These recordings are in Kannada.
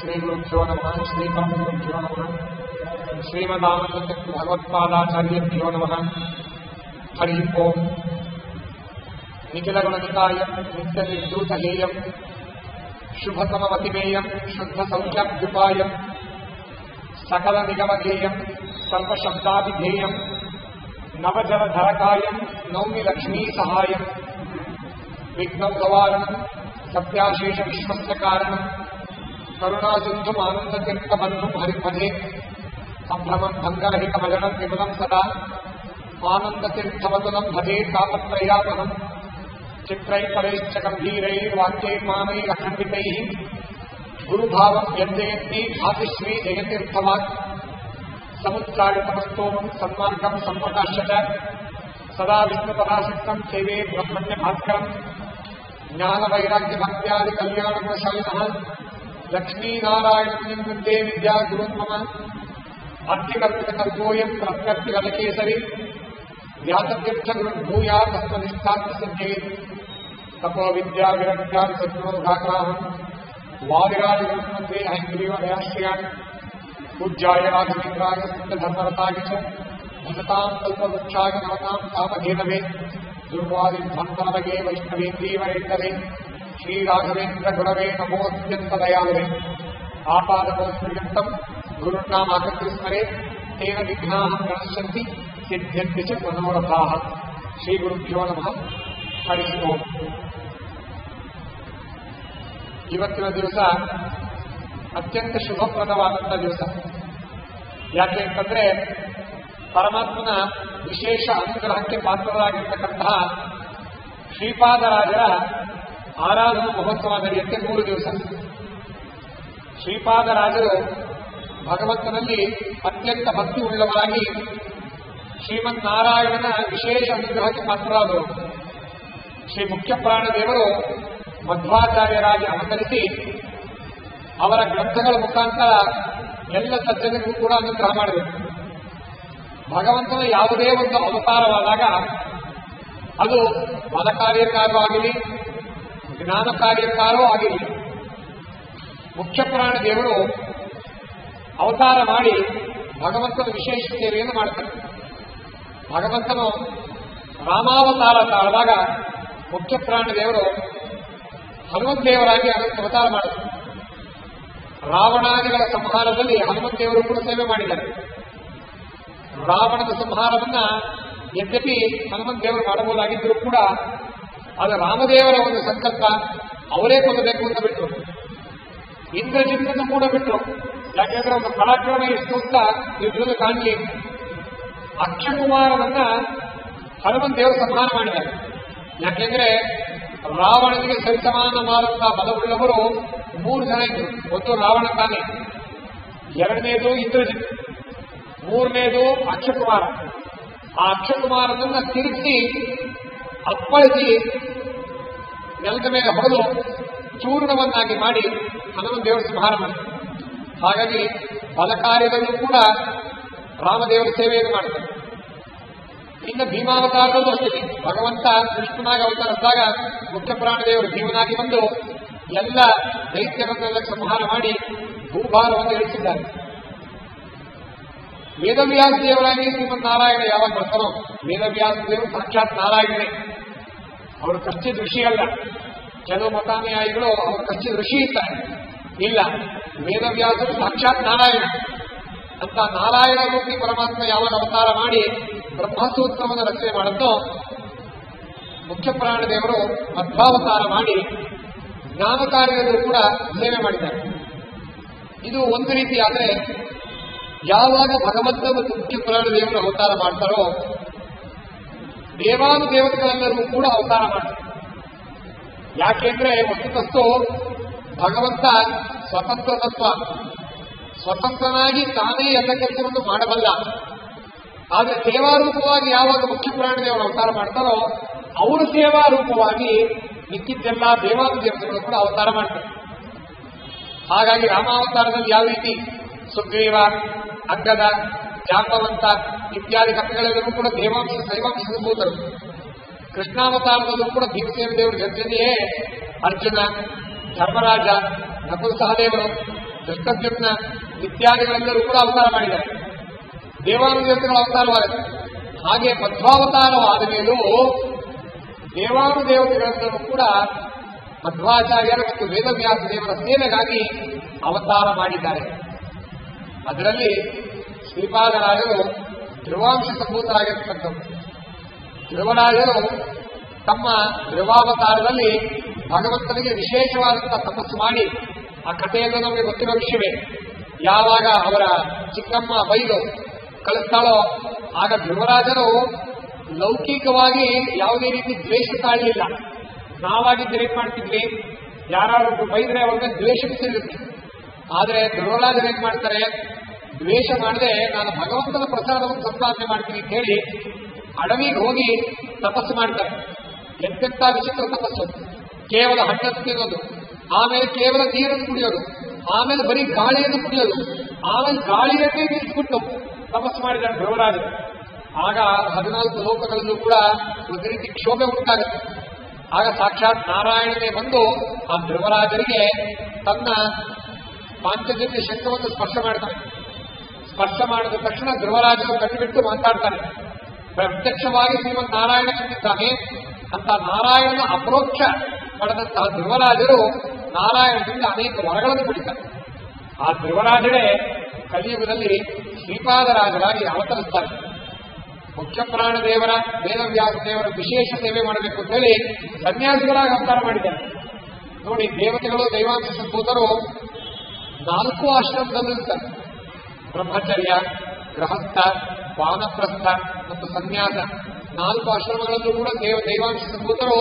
ಶ್ರೀ ಗುರುಭ್ಯೋ ನಮಃ. ಶ್ರೀ ಪರಮಗುರುಭ್ಯೋ ನಮಃ. ಶ್ರೀಮದಾನಂದ ಭಗವತ್ಪಾದಾಚಾರ್ಯಭ್ಯೋ ನಮಃ. ಹರಿ ಓಂ. ನಿಖಿಲಗುಣನಿಕಾಯ ನಿತ್ಯನಿರ್ಧೂತಹೇಯಂ ಶುಭತಮವತಿಮೇಯಂ ಶುದ್ಧಸೌಖ್ಯಾಭ್ಯುಪಾಯಂ ಸಕಲ ನಿಗಮಧೇಯಂ ಸರ್ವಶಬ್ದಾಭಿಧೇಯಂ ನವಜಲಧರಕಾಯಂ ನೌಮಿ ಲಕ್ಷ್ಮೀ ಸಹಾಯಂ ವಿಘ್ನಂ ಗವಾರಣಂ ಸತ್ಯಾಶೇಷ ವಿಶ್ವಸ್ಯ ಕಾರಣಂ ಕರುಣಾಸಿಂಧುಂ ಆನಂದತೀರ್ಥಬಂಧುಂ ಹರಿಪದೇ ಸಂಭ್ರಮಂ ಭಂಗರಹಿತಮಜನಂ ವಿಮಲಂ ಸದಾ ಆನಂದತೀರ್ಥವದನಂ ಭಜೆ ತಾಪತ್ರಯಾಪಹಂ ಚಿತ್ರೈಪರೈಶ್ಚ ಗಂಭೀರೈರ್ವಾಕ್ಯೈರ್ಮಾನೈರಖಂಡಿತೈಃ ಗುರುಭಾವಂ ವ್ಯಂಜಯಂತಿ ಭಾತಿಶ್ರೀ ಜಯತೀರ್ಥವಾಕ್ ಸಮುಚ್ಚಾರಿತಮಸ್ತೋಮಂ ಸನ್ಮಾರ್ಗಂ ಸಂಪ್ರಕಾಶ್ಯತ ಸದಾ ವಿಷ್ಣುಪದಾಸಕ್ತಂ ಸೇವೆ ಬ್ರಹ್ಮಣ್ಯ ಭಾಸ್ಕರಂ ಜ್ಞಾನವೈರಾಗ್ಯ ಭಕ್ತ್ಯಾದಿ ಕಲ್ಯಾಣಗುಣಶಾಲಿನಃ ಲಕ್ಷ್ಮೀನಾರಾಯಣ ಮುಂದೆ ವಿದ್ಯಾ ಗುರುನ್ಮಮ ಅರ್ಥಿಕಲ್ಪಿತಕಲ್ಪೋಯಂ ಪ್ರತ್ಯರ್ಥಿಗಲಕೇಸರಿ ವ್ಯಾಸತೀರ್ಥ ಗುರುರ್ಭೂಯಾ ತತ್ವನಿಷ್ಠಾಂತ ಸಿದ್ಧೇ ತಪೋ ವಿದ್ಯಾ ವಿರಕ್ತ್ಯಾದಿ ಸದ್ಗುಣೋರ್ಘಾಗ್ರಾಹಂ ವಾದಿರಾಜಗುರುಮಂತ್ರೇ ಹೈಗ್ರೀವದಯಾಶ್ರಯಾನ್ ಪೂಜ್ಯಾಯ ರಾಘವೇಂದ್ರಾಯ ಸಿದ್ಧಧರ್ಮರತಾಯ ಚ ಭಜತಾಂ ಕಲ್ಪವೃಕ್ಷಾಯ ನಮತಾಂ ಕಾಮಧೇನವೇ ದುರ್ವಾದಿಧ್ವಂತನವಗೆ ವೈಷ್ಣವೇಂದ್ರೀವರೇಂದ್ರವೇ ಶ್ರೀರಾಘವೇಂದ್ರ ಗುರವೇ ನಮೋऽತ್ಯಂತದಯಾಳವೇ ಆಪಾದಪೋಸ್ಪರ್ಯಂತಂ ಗುರುರ್ನಾಮಾಕೃತ್ಯ ಸ್ಮರೆ ತೇನ ವಿಘ್ನಾಃ ಪ್ರಣಶ್ಯಂತಿ ಸಿದ್ಧ್ಯಂತಿ ಚ ಮನೋರಥಾಃ. ಶ್ರೀ ಗುರುಭ್ಯೋ ನಮಃ. ಹರಿ ಓಂ. ಇವತ್ತಿನ ದಿವಸ ಅತ್ಯಂತ ಶುಭಪ್ರದವಾದಂಥ ದಿವಸ. ಯಾಕೆ ಅಂತಂದ್ರೆ ಪರಮಾತ್ಮನ ವಿಶೇಷ ಅನುಗ್ರಹಕ್ಕೆ ಪಾತ್ರರಾಗಿರ್ತಕ್ಕಂತಹ ಶ್ರೀಪಾದರಾಜರ ಆರಾಧನಾ ಮಹೋತ್ಸವ ನಡೆಯುತ್ತೆ 3 ದಿವಸ. ಶ್ರೀಪಾದರಾಜರು ಭಗವಂತನಲ್ಲಿ ಅತ್ಯಂತ ಭಕ್ತಿ ಉಳ್ಳವರಾಗಿ ಶ್ರೀಮನ್ನಾರಾಯಣನ ವಿಶೇಷ ಅನುಗ್ರಹಕ್ಕೆ ಪಾತ್ರರಾದರು. ಶ್ರೀ ಮುಖ್ಯ ಪ್ರಾಣದೇವರು ಮಧ್ವಾಚಾರ್ಯರಾಗಿ ಅವತರಿಸಿ ಅವರ ಗ್ರಂಥಗಳ ಮುಖಾಂತರ ಎಲ್ಲ ಸಜ್ಜನಿಗೂ ಕೂಡ ಅನುಗ್ರಹ ಮಾಡಬೇಕು. ಭಗವಂತನ ಯಾವುದೇ ಒಂದು ಅವತಾರವಾದಾಗ ಅದು ಮದ ಕಾರ್ಯಕ್ಕಾರೂ ಆಗಲಿ ಜ್ಞಾನ ಕಾರ್ಯಕ್ಕಾರೂ ಆಗಿರಲಿ, ಮುಖ್ಯ ಪ್ರಾಣ ದೇವರು ಅವತಾರ ಮಾಡಿ ಭಗವಂತನ ವಿಶೇಷ ಸೇವೆಯನ್ನು ಮಾಡ್ತಾರೆ. ಭಗವಂತನು ರಾಮಾವತಾರ ತಾಳಿದಾಗ ಮುಖ್ಯ ಪ್ರಾಣ ದೇವರು ಹನುಮಂತೇವರಾಗಿ ಅವತಾರ ಮಾಡುತ್ತಾರೆ. ರಾವಣಾದಿಗಳ ಸಂಹಾರದಲ್ಲಿ ಹನುಮಂತೇವರು ಕೂಡ ಸೇವೆ ಮಾಡಿದ್ದಾರೆ. ರಾವಣದ ಸಂಹಾರವನ್ನ ಯದ್ಯಪಿ ಹನುಮಂತೇವರು ಮಾಡಬಹುದಾಗಿದ್ದರೂ ಕೂಡ ಅದು ರಾಮದೇವರ ಒಂದು ಸಂಕಲ್ಪ, ಅವರೇ ಕೊಲ್ಲಬೇಕು ಅಂತ ಬಿಟ್ಟರು. ಇಂದ್ರಜಿತ್ತನ್ನು ಕೂಡ ಬಿಟ್ಟರು. ಯಾಕೆಂದ್ರೆ ಒಂದು ಪರಾಕ್ರಮ ಎಷ್ಟು ಅಂತ ಯುದ್ಧದ ಕಾಣಲಿ. ಅಕ್ಷಕುಮಾರನನ್ನ ಹನುಮಂತೇವರು ಸಂಹಾರ ಮಾಡಿದ್ದಾರೆ. ಯಾಕೆಂದ್ರೆ ರಾವಣನಿಗೆ ಸರಿಸಮಾನವಾದಂತಹ ಬಲವುಳ್ಳವರು 3 ಜನ ಇದ್ರು. ಒಂದು ರಾವಣ ತಾನೆ, ಎರಡನೇದು ಇಂದ್ರಜಿತ್, ಮೂರನೇದು ಅಕ್ಷಕುಮಾರ. ಆ ಅಕ್ಷಕುಮಾರನನ್ನ ತಿರುಗಿಸಿ ಅಪ್ಪಳಿಸಿ ನೆಲದ ಮೇಲೆ ಹೊಡೆದು ಚೂರ್ಣವನ್ನಾಗಿ ಮಾಡಿ ಹನುಮಂತೇವರು ಸಂಹಾರ ಮಾಡ್ತಾರೆ. ಹಾಗಾಗಿ ಬಲ ಕಾರ್ಯದಲ್ಲೂ ಕೂಡ ರಾಮದೇವರ ಸೇವೆಯನ್ನು ಮಾಡ್ತಾರೆ. ಇನ್ನು ಭೀಮಾವತಾರದಲ್ಲೂ ಅಷ್ಟೇ ಭಗವಂತ ಕೃಷ್ಣನಾಗಿ ಅವತರಿಸಿದಾಗ ಮುಖ್ಯ ಪ್ರಾಣದೇವರು ಭೀಮನಾಗಿ ಬಂದು ಎಲ್ಲ ದೈತ್ಯರನ್ನೆಲ್ಲ ಸಂಹಾರ ಮಾಡಿ ಭೂಭಾರವನ್ನು ಇಳಿಸಿದ್ದಾರೆ. ವೇದವ್ಯಾಸ ದೇವರಾಗಿ ಶ್ರೀಮನ್ನಾರಾಯಣ ಯಾವಾಗ ಬರ್ತಾರೋ, ವೇದವ್ಯಾಸ ದೇವರು ಸಾಕ್ಷಾತ್ ನಾರಾಯಣನೇ. ಅವರು ಕಚ್ಚಿದ ಋಷಿ ಅಲ್ಲ. ಕೆಲವು ಮತಾನುಯಾಯಿಗಳು ಅವರು ಕಚ್ಚಿದ ಋಷಿ ಇದ್ದಾರೆ. ಇಲ್ಲ, ವೇದವ್ಯಾಸರು ಸಾಕ್ಷಾತ್ ನಾರಾಯಣ ಅಂತ. ನಾರಾಯಣ ರೂಪಿ ಪರಮಾತ್ಮ ಯಾವಾಗ ಅವತಾರ ಮಾಡಿ ಬ್ರಹ್ಮಸೂತ್ರವನ್ನು ರಚನೆ ಮಾಡುತ್ತೋ, ಮುಖ್ಯ ಪ್ರಾಣ ದೇವರು ಮಧ್ವಾವತಾರ ಮಾಡಿ ಜ್ಞಾನ ಕಾರ್ಯದಲ್ಲೂ ಕೂಡ ಸೇವೆ ಮಾಡಿದ್ದಾರೆ. ಇದು ಒಂದು ರೀತಿ. ಆದರೆ ಯಾವಾಗ ಭಗವಂತ ಮತ್ತು ಮುಖ್ಯ ಪ್ರಾಣ ದೇವರು ಅವತಾರ ಮಾಡ್ತಾರೋ ದೇವಾನುದೇವತೆಗಳೆಲ್ಲರೂ ಕೂಡ ಅವತಾರ ಮಾಡ್ತಾರೆ. ಯಾಕೆಂದ್ರೆ ವಸ್ತುತಸ್ತು ಭಗವಂತ ಸ್ವತಂತ್ರ ತತ್ವ, ಸ್ವತಂತ್ರನಾಗಿ ತಾನೇ ಎಲ್ಲ ಕೆಲಸವನ್ನು ಮಾಡಬಲ್ಲ. ಆದರೆ ಸೇವಾರೂಪವಾಗಿ ಯಾವಾಗ ಮುಖ್ಯ ಪ್ರಾಣ ದೇವರು ಅವತಾರ ಮಾಡ್ತಾರೋ ಅವರು ಸೇವಾರೂಪವಾಗಿ ಮಿಕ್ಕಿದ್ದೆಲ್ಲ ದೇವಾನುದೇವತೆಗಳು ಕೂಡ ಅವತಾರ ಮಾಡ್ತಾರೆ. ಹಾಗಾಗಿ ರಾಮಾವತಾರದಲ್ಲಿ ಯಾವ ರೀತಿ ಸುಗ್ರೀವ, ಅಂಗದ, ಜಾಂಬವಂತ ಇತ್ಯಾದಿ ಕಥೆಗಳೆಲ್ಲರೂ ಕೂಡ ದೇವಾಂಶ ಶೈವಾಂಶದ ಭೂತರು. ಕೃಷ್ಣಾವತಾರದಲ್ಲೂ ಕೂಡ ಭೀಮಸೇನ ದೇವರ ಜೊತೆಯೇ ಅರ್ಜುನ, ಧರ್ಮರಾಜ, ನಕುಲ ಸಹದೇವರು ದೃಷ್ಟದ್ಯುಮ್ನ ಇತ್ಯಾದಿಗಳೆಲ್ಲರೂ ಕೂಡ ಅವತಾರ ಮಾಡಿದ್ದಾರೆ. ದೇವಾನುದೇವತೆಗಳ ಅವತಾರವಾಗಿದೆ. ಹಾಗೆ ಮಧ್ವಾವತಾರವಾದ ಮೇಲೂ ದೇವಾನುದೇವತೆಗಳೆಲ್ಲರೂ ಕೂಡ ಮಧ್ವಾಚಾರ್ಯರ ಮತ್ತು ವೇದವ್ಯಾಸ ದೇವರ ಸೇವೆಗಾಗಿ ಅವತಾರ ಮಾಡಿದ್ದಾರೆ. ಅದರಲ್ಲಿ ಶ್ರೀಪಾದರಾಜರು ಧ್ರುವಾಂಶ ಸಂಭೂತರಾಗಿರ್ತಕ್ಕಂಥದ್ದು. ಧ್ರುವರಾಜರು ತಮ್ಮ ಧ್ರುವಾವತಾರದಲ್ಲಿ ಭಗವಂತನಿಗೆ ವಿಶೇಷವಾದಂತಹ ತಪಸ್ಸು ಮಾಡಿ, ಆ ಕಥೆಯನ್ನು ನಮಗೆ ಗೊತ್ತಿರೋ ವಿಷಯವೇ, ಯಾವಾಗ ಅವರ ಚಿಕ್ಕಮ್ಮ ಬೈಲು ಕಳಿಸ್ತಾಳೋ ಆಗ ಧ್ರುವರಾಜರು ಲೌಕಿಕವಾಗಿ ಯಾವುದೇ ರೀತಿ ದ್ವೇಷ ತಾಳಲಿಲ್ಲ. ನಾವಾಗಿದ್ದು ಏನ್ ಮಾಡ್ತಿದ್ವಿ, ಯಾರಾದ್ರೂ ಬೈದ್ರೆ ಅವ್ರಿಗೆ ದ್ವೇಷಕ್ಕೆ ಸಿಗುತ್ತೆ. ಆದರೆ ಧ್ರುವರಾಜರು ಏನ್ ಮಾಡ್ತಾರೆ, ದ್ವೇಷ ಮಾಡದೆ ನಾನು ಭಗವಂತನ ಪ್ರಸಾದವನ್ನು ಸಂಪಾದನೆ ಮಾಡ್ತೀನಿ ಅಂತ ಹೇಳಿ ಅಡವಿಗೆ ಹೋಗಿ ತಪಸ್ಸು ಮಾಡ್ತಾರೆ. ಎಂತೆಂಥ ವಿಚಿತ್ರ ತಪಸ್ಸು. ಕೇವಲ ಹಣ್ಣನ್ನು ತಿನ್ನೋದು, ಆಮೇಲೆ ಕೇವಲ ನೀರನ್ನು ಕುಡಿಯೋದು, ಆಮೇಲೆ ಬರೀ ಗಾಳಿಯನ್ನು ಕುಡಿಯೋದು, ಆಮೇಲೆ ಗಾಳಿಯನ್ನೇ ನಿಲ್ಲಿಸ್ಬಿಟ್ಟು ತಪಸ್ಸು ಮಾಡಿದ್ದಾರೆ ಧ್ರುವರಾಜರು. ಆಗ 14 ಲೋಕಗಳಲ್ಲೂ ಕೂಡ ಒಂದು ರೀತಿ ಕ್ಷೋಭೆ ಉಂಟಾಗುತ್ತೆ. ಆಗ ಸಾಕ್ಷಾತ್ ನಾರಾಯಣನೇ ಬಂದು ಆ ಧ್ರುವರಾಜರಿಗೆ ತನ್ನ ಪಾಂಚಜನ್ಯ ಶಂಖವನ್ನು ಸ್ಪರ್ಶ ಮಾಡ್ತಾನೆ. ಸ್ಪರ್ಶ ಮಾಡಿದ ತಕ್ಷಣ ಧ್ರುವರಾಜರು ಕಟ್ಟಿಬಿಟ್ಟು ಮಾತಾಡ್ತಾನೆ. ಪ್ರತ್ಯಕ್ಷವಾಗಿ ಶ್ರೀಮನ್ ನಾರಾಯಣ ಕಂಡಿದ್ದಾನೆ ಅಂತ ನಾರಾಯಣನ ಅಪರೋಕ್ಷ ಪಡೆದಂತಹ ಧ್ರುವರಾಜರು ನಾರಾಯಣದಿಂದ ಅನೇಕ ವರಗಳನ್ನು ಪಡಿತಾರೆ. ಆ ಧ್ರುವರಾಜರೇ ಕಲಿಯುಗದಲ್ಲಿ ಶ್ರೀಪಾದರಾಜರಾಗಿ ಅವತರಿಸ್ತಾರೆ. ಮುಖ್ಯ ಪ್ರಾಣ ದೇವರ ವೇದವ್ಯಾಸ ದೇವರ ವಿಶೇಷ ಸೇವೆ ಮಾಡಬೇಕು ಅಂತ ಹೇಳಿ ಸನ್ಯಾಸಿಗಳಾಗಿ ಅವತಾರ ಮಾಡಿದ್ದಾರೆ. ನೋಡಿ, ದೇವತೆಗಳು ದೈವಾಂಶ ಸಂಭೂತರು 4 ಆಶ್ರಮದಲ್ಲಿರ್ತಾರೆ. ಬ್ರಹ್ಮಚರ್ಯ, ಗೃಹಸ್ಥ, ವಾನಪ್ರಸ್ಥ ಮತ್ತು ಸನ್ಯಾಸ 4 ಆಶ್ರಮಗಳಲ್ಲೂ ಕೂಡ ದೈವಾಂಶ ಸಂಭೂತರು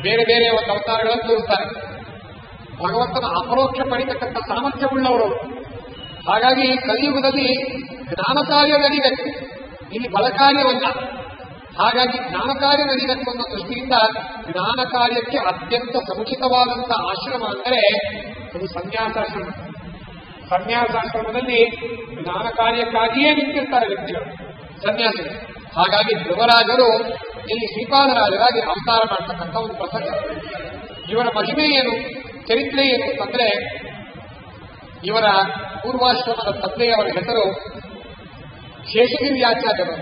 ಬೇರೆ ಬೇರೆ ಒಂದು ಅವತಾರಗಳನ್ನು ತೋರುತ್ತಾರೆ. ಭಗವಂತನ ಅಪರೋಕ್ಷ ಪಡಿತಕ್ಕಂಥ ಸಾಮರ್ಥ್ಯವುಳ್ಳವರು. ಹಾಗಾಗಿ ಕಲಿಯುಗದಲ್ಲಿ ಜ್ಞಾನ ಕಾರ್ಯ ನಡೀಬೇಕು, ಇಲ್ಲಿ ಬಲ ಕಾರ್ಯವಲ್ಲ. ಹಾಗಾಗಿ ಜ್ಞಾನ ಕಾರ್ಯ ನಡೀಬೇಕು ಅನ್ನೋ ದೃಷ್ಟಿಯಿಂದ ಜ್ಞಾನ ಕಾರ್ಯಕ್ಕೆ ಅತ್ಯಂತ ಸಮುಚಿತವಾದಂತಹ ಆಶ್ರಮ ಅಂದರೆ ಅದು ಸನ್ಯಾಸಾಶ್ರಮ. ಸನ್ಯಾಸಾಶ್ರಮದಲ್ಲಿ ಜ್ಞಾನ ಕಾರ್ಯಕ್ಕಾಗಿಯೇ ನಿಂತಿರ್ತಾರೆ ವ್ಯಕ್ತಿಗಳು, ಸನ್ಯಾಸಿಗಳು. ಹಾಗಾಗಿ ಧ್ರುವರಾಜರು ಇಲ್ಲಿ ಶ್ರೀಪಾದರಾಜರಾಗಿ ಅವತಾರ ಮಾಡ್ತಕ್ಕಂಥ ಒಂದು ಪ್ರಸಂಗ. ಇವರ ಮಹಿಮೆ ಏನು, ಚರಿತ್ರೆ ಏನು ಅಂತಂದ್ರೆ, ಇವರ ಪೂರ್ವಾಶ್ರಮದ ತಂದೆಯವರ ಹೆಸರು ಶೇಷಗಿರಿಯಾಚಾರ್ಯರು.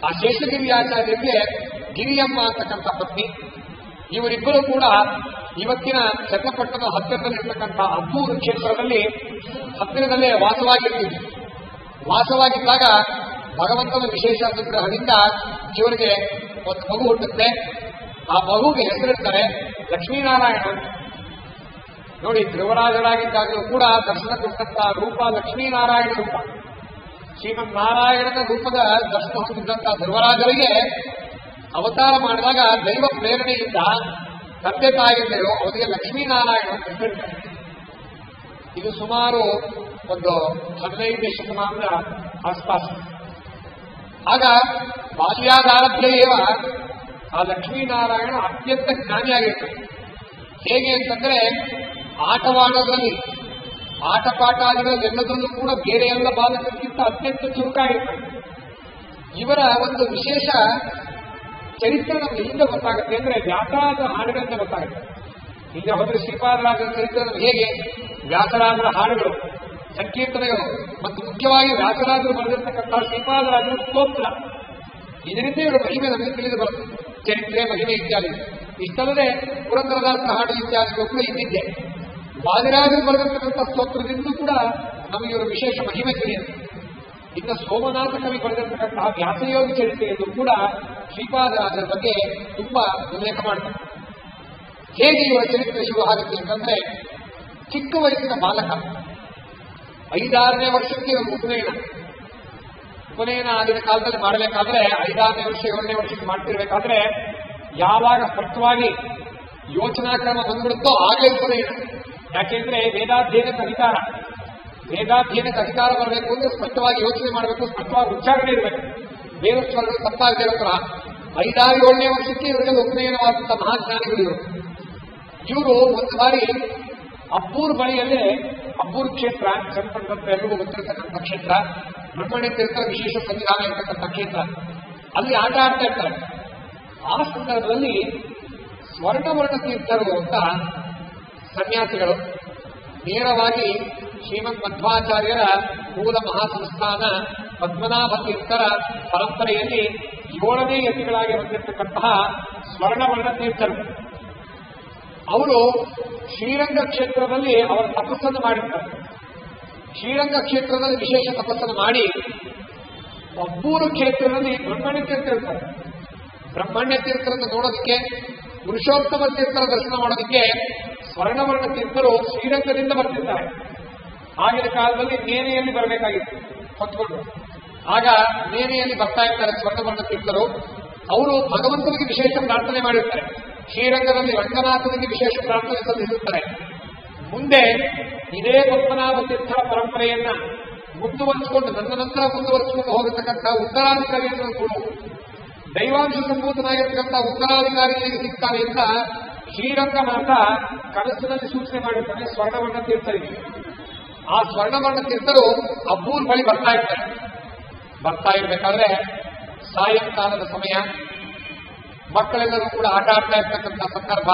ಆ ಶೇಷಗಿರಿಯಾಚಾರ್ಯರಿಗೆ ಗಿರಿಯಮ್ಮ ಅಂತಕ್ಕಂಥ ಪತ್ನಿ. ಇವರಿಬ್ಬರು ಕೂಡ ಇವತ್ತಿನ ಚನ್ನಪಟ್ಟಣ ಹತ್ತಿರದಲ್ಲಿರ್ತಕ್ಕಂಥ ಅಬ್ಬೂರು ಕ್ಷೇತ್ರದಲ್ಲಿ ಹತ್ತಿರದಲ್ಲೇ ವಾಸವಾಗಿರ್ತಿದ್ರು. ವಾಸವಾಗಿದ್ದಾಗ ಭಗವಂತನ ವಿಶೇಷ ಅನುಗ್ರಹದಿಂದ ಇವರಿಗೆ ಒಂದು ಮಗು ಹುಟ್ಟುತ್ತೆ. ಆ ಮಗುಗೆ ಹೆಸರಿಡ್ತಾರೆ ಲಕ್ಷ್ಮೀನಾರಾಯಣ. ನೋಡಿ, ಧ್ರುವರಾಜರಾಗಿದ್ದಾಗಲೂ ಕೂಡ ದರ್ಶನ ಕೊಟ್ಟಂತಹ ರೂಪ ಲಕ್ಷ್ಮೀನಾರಾಯಣ ರೂಪ. ಶ್ರೀಮನ್ ನಾರಾಯಣನ ರೂಪದ ದರ್ಶನ ಹೊಂದಿದ್ದಂತಹ ಧ್ರುವರಾಜರಿಗೆ ಅವತಾರ ಮಾಡಿದಾಗ ದೈವ ಪ್ರೇರಣೆಯಿಂದ ತಂದೆ ತಾಯಿಗಳು ಅವರಿಗೆ ಲಕ್ಷ್ಮೀನಾರಾಯಣ ಅಂತ ಹೆಸರಿದ್ದಾರೆ. ಇದು ಸುಮಾರು ಒಂದು 15ನೇ ಶತಮಾನದ ಆಸ್ಪಾಸ್. ಆಗ ಬಾಲ್ಯಾದಾರಭ್ಯೇವ ಆ ಲಕ್ಷ್ಮೀನಾರಾಯಣ ಅತ್ಯಂತ ಜ್ಞಾನಿಯಾಗಿರ್ತಾರೆ. ಹೇಗೆ ಅಂತಂದ್ರೆ, ಆಟವಾಡೋದ್ರಲ್ಲಿ ಆಟಪಾಠಾದಿಗಳನ್ನೆಲ್ಲದರಲ್ಲೂ ಕೂಡ ಬೇರೆ ಎಲ್ಲ ಬಾಲಕರಿಗಿಂತ ಅತ್ಯಂತ ಚುರುಕಾಗಿರ್ತಾರೆ. ಇವರ ಒಂದು ವಿಶೇಷ ಚರಿತ್ರೆ ನಮ್ಗೆ ಹಿಂದೆ ಗೊತ್ತಾಗುತ್ತೆ ಅಂದ್ರೆ ವ್ಯಾಸರಾಜರ ಹಾಡುಗಳಿಂದ ಗೊತ್ತಾಗುತ್ತೆ. ಹಿಂದೆ ಹೋದ್ರೆ ಶ್ರೀಪಾದರಾಜರ ಚರಿತ್ರೆ ಹೇಗೆ ವ್ಯಾಸರಾಜರ ಹಾಡುಗಳು, ಸಂಕೀರ್ತನೆಗಳು ಮತ್ತು ಮುಖ್ಯವಾಗಿ ವ್ಯಾಸರಾಜರು ಬರೆದಿರ್ತಕ್ಕಂಥ ಶ್ರೀಪಾದರಾಜರ ಸ್ತೋತ್ರ, ಇದರಿಂದ ಇವರ ಮಹಿಮೆ ನಮಗೆ ತಿಳಿದು ಬರುತ್ತೆ. ಚರಿತ್ರೆ, ಮಹಿಮೆ ಇತ್ಯಾದಿ. ಇಷ್ಟಲ್ಲದೆ ಪುರಂದರದಾಸರ ಹಾಡು ಇತ್ಯಾದಿಗಳು ಕೂಡ ಇದ್ದಿದ್ದೆ. ವಾದಿರಾಜರು ಬರೆದಿರ್ತಕ್ಕಂಥ ಸ್ತೋತ್ರದಿಂದಲೂ ಕೂಡ ನಮಗೆ ಇವರ ವಿಶೇಷ ಮಹಿಮೆ ತಿಳಿಯುತ್ತೆ. ಇನ್ನು ಸೋಮನಾಥ ಕವಿ ಬರೆದಿರ್ತಕ್ಕಂತಹ ವ್ಯಾಸಯೋಗಿ ಚರಿತ್ರೆಯನ್ನು ಕೂಡ ಶ್ರೀಪಾದರಾಜರ ಬಗ್ಗೆ ತುಂಬಾ ಉಲ್ಲೇಖ ಮಾಡ್ತಾರೆ. ಹೇಗೆ ಇವರ ಚರಿತ್ರೆ ಶುರು ಆಗುತ್ತೆ ಅಂತಂದ್ರೆ, ಚಿಕ್ಕ ವಯಸ್ಸಿನ ಬಾಲಕ 5-6ನೇ ವರ್ಷಕ್ಕೆ ಇವರು ಉಪನಯನ ಆಗಿನ ಕಾಲದಲ್ಲಿ ಮಾಡಬೇಕಾದ್ರೆ 5-6ನೇ ವರ್ಷ 7ನೇ ವರ್ಷಕ್ಕೆ ಮಾಡ್ತಿರ್ಬೇಕಾದ್ರೆ ಯಾವಾಗ ಸ್ಪಷ್ಟವಾಗಿ ಯೋಚನಾ ಕ್ರಮ ಬಂದ್ಬಿಡುತ್ತೋ ಆಗಲೇ ಉಪನಯನ. ಯಾಕೆಂದ್ರೆ ವೇದಾಧ್ಯಯನಕ್ಕೆ ಅಧಿಕಾರ ಬರಬೇಕು ಅಂದ್ರೆ ಸ್ಪಷ್ಟವಾಗಿ ಯೋಚನೆ ಮಾಡಬೇಕು, ಸ್ಪಷ್ಟವಾಗಿ ಉಚ್ಚಾರಣೆ ಇರಬೇಕು. ಬೇರೆ ಸ್ವರಗಳು ತಪ್ಪಾಗದೆ ಇರೋ 5-6-7ನೇ ವರ್ಷಕ್ಕೆ ಇವರಿಗೆ ಉಪನಯನವಾದಂತಹ ಮಹಾಜ್ಞಾನಿಗಳು ಇವರು. ಇವರು ಒಂದು ಬಾರಿ ಅಬ್ಬೂರು ಬಳಿಯಲ್ಲೇ, ಅಬ್ಬೂರು ಕ್ಷೇತ್ರ ಚನ್ನಪಟ್ಟಣದ ಎಲ್ಲರಿಗೂ ಗೊತ್ತಿರತಕ್ಕಂಥ ಕ್ಷೇತ್ರ, ಬ್ರಹ್ಮಣ್ಯ ತೀರ್ಥ ವಿಶೇಷ ಸನ್ನಿಧಾನ ಇರತಕ್ಕಂಥ ಕ್ಷೇತ್ರ, ಅಲ್ಲಿ ಆಟ ಆಡ್ತಾ ಇರ್ತಾರೆ. ಆ ಸಂದರ್ಭದಲ್ಲಿ ಸ್ವರ್ಣವರ್ಣ ತೀರ್ಥರು ಅಂತ ಸನ್ಯಾಸಿಗಳು ನೇರವಾಗಿ ಶ್ರೀಮದ್ ಮಧ್ವಾಚಾರ್ಯರ ಮೂಲ ಮಹಾಸಂಸ್ಥಾನ ಪದ್ಮನಾಭ ತೀರ್ಥರ ಪರಂಪರೆಯಲ್ಲಿ 7ನೇ ಯತಿಗಳಾಗಿ ಬಂದಿರತಕ್ಕಂತಹ ಸ್ವರ್ಣವರ್ಣ ತೀರ್ಥರು. ಅವರು ಶ್ರೀರಂಗ ಕ್ಷೇತ್ರದಲ್ಲಿ ಅವರ ತಪಸ್ಸನ್ನು ಮಾಡಿರ್ತಾರೆ. ಶ್ರೀರಂಗ ಕ್ಷೇತ್ರದಲ್ಲಿ ವಿಶೇಷ ತಪಸ್ಸನ್ನು ಮಾಡಿ ಒಬ್ಬೂರು ಕ್ಷೇತ್ರದಲ್ಲಿ ಬ್ರಹ್ಮಣ್ಯ ತೀರ್ಥ ಇರ್ತಾರೆ. ಬ್ರಹ್ಮಣ್ಯ ತೀರ್ಥರನ್ನು ನೋಡೋದಕ್ಕೆ, ಪುರುಷೋತ್ತಮ ತೀರ್ಥರ ದರ್ಶನ ಮಾಡೋದಕ್ಕೆ ಸ್ವರ್ಣವರ್ಣ ತೀರ್ಥರು ಶ್ರೀರಂಗದಿಂದ ಬರ್ತಿರ್ತಾರೆ. ಆಗಿನ ಕಾಲದಲ್ಲಿ ನೇನೆಯಲ್ಲಿ ಬರಬೇಕಾಗಿತ್ತು ಹೊತ್ಕೊಂಡು. ಆಗ ನೇನೆಯಲ್ಲಿ ಬರ್ತಾ ಇರ್ತಾರೆ ಸ್ವರ್ಣವರ್ಣ ತೀರ್ಥರು. ಅವರು ಭಗವಂತನಿಗೆ ವಿಶೇಷ ಪ್ರಾರ್ಥನೆ ಮಾಡಿರ್ತಾರೆ. ಶ್ರೀರಂಗದಲ್ಲಿ ರಂಗನಾಥನಿಗೆ ವಿಶೇಷ ಪ್ರಾರ್ಥನೆ ಸಲ್ಲಿಸುತ್ತಾರೆ. ಮುಂದೆ ಇದೇ ಪದ್ಮನಾಭ ತೀರ್ಥರ ಪರಂಪರೆಯನ್ನ ಮುಂದುವರಿಸಿಕೊಂಡು ನನ್ನ ನಂತರ ಮುಂದುವರಿಸಿಕೊಂಡು ಹೋಗತಕ್ಕಂತಹ ಉತ್ತರಾಧಿಕಾರಿಯನ್ನು ಕೂಡ ದೈವಾಂಶ ಸಂಭೂತನಾಗಿರ್ತಕ್ಕಂಥ ಉತ್ತರಾಧಿಕಾರಿಗಳಿಗೆ ಸಿಗ್ತಾರೆ ಅಂತ ಶ್ರೀರಂಗನಾಥ ಕನಸಿನಲ್ಲಿ ಸೂಚನೆ ಮಾಡಿರ್ತಾರೆ ಸ್ವರ್ಣವರ್ಣ ತೀರ್ಥರಿಗೆ. ಆ ಸ್ವರ್ಣವರ್ಣ ತೀರ್ಥರು ಅಬ್ಬೂರ್ ಬಳಿ ಬರ್ತಾ ಇರಬೇಕಾದ್ರೆ ಸಾಯಂಕಾಲದ ಸಮಯ, ಮಕ್ಕಳೆಲ್ಲರೂ ಕೂಡ ಆಟ ಆಡ್ತಾ ಇರ್ತಕ್ಕಂಥ ಸಂದರ್ಭ.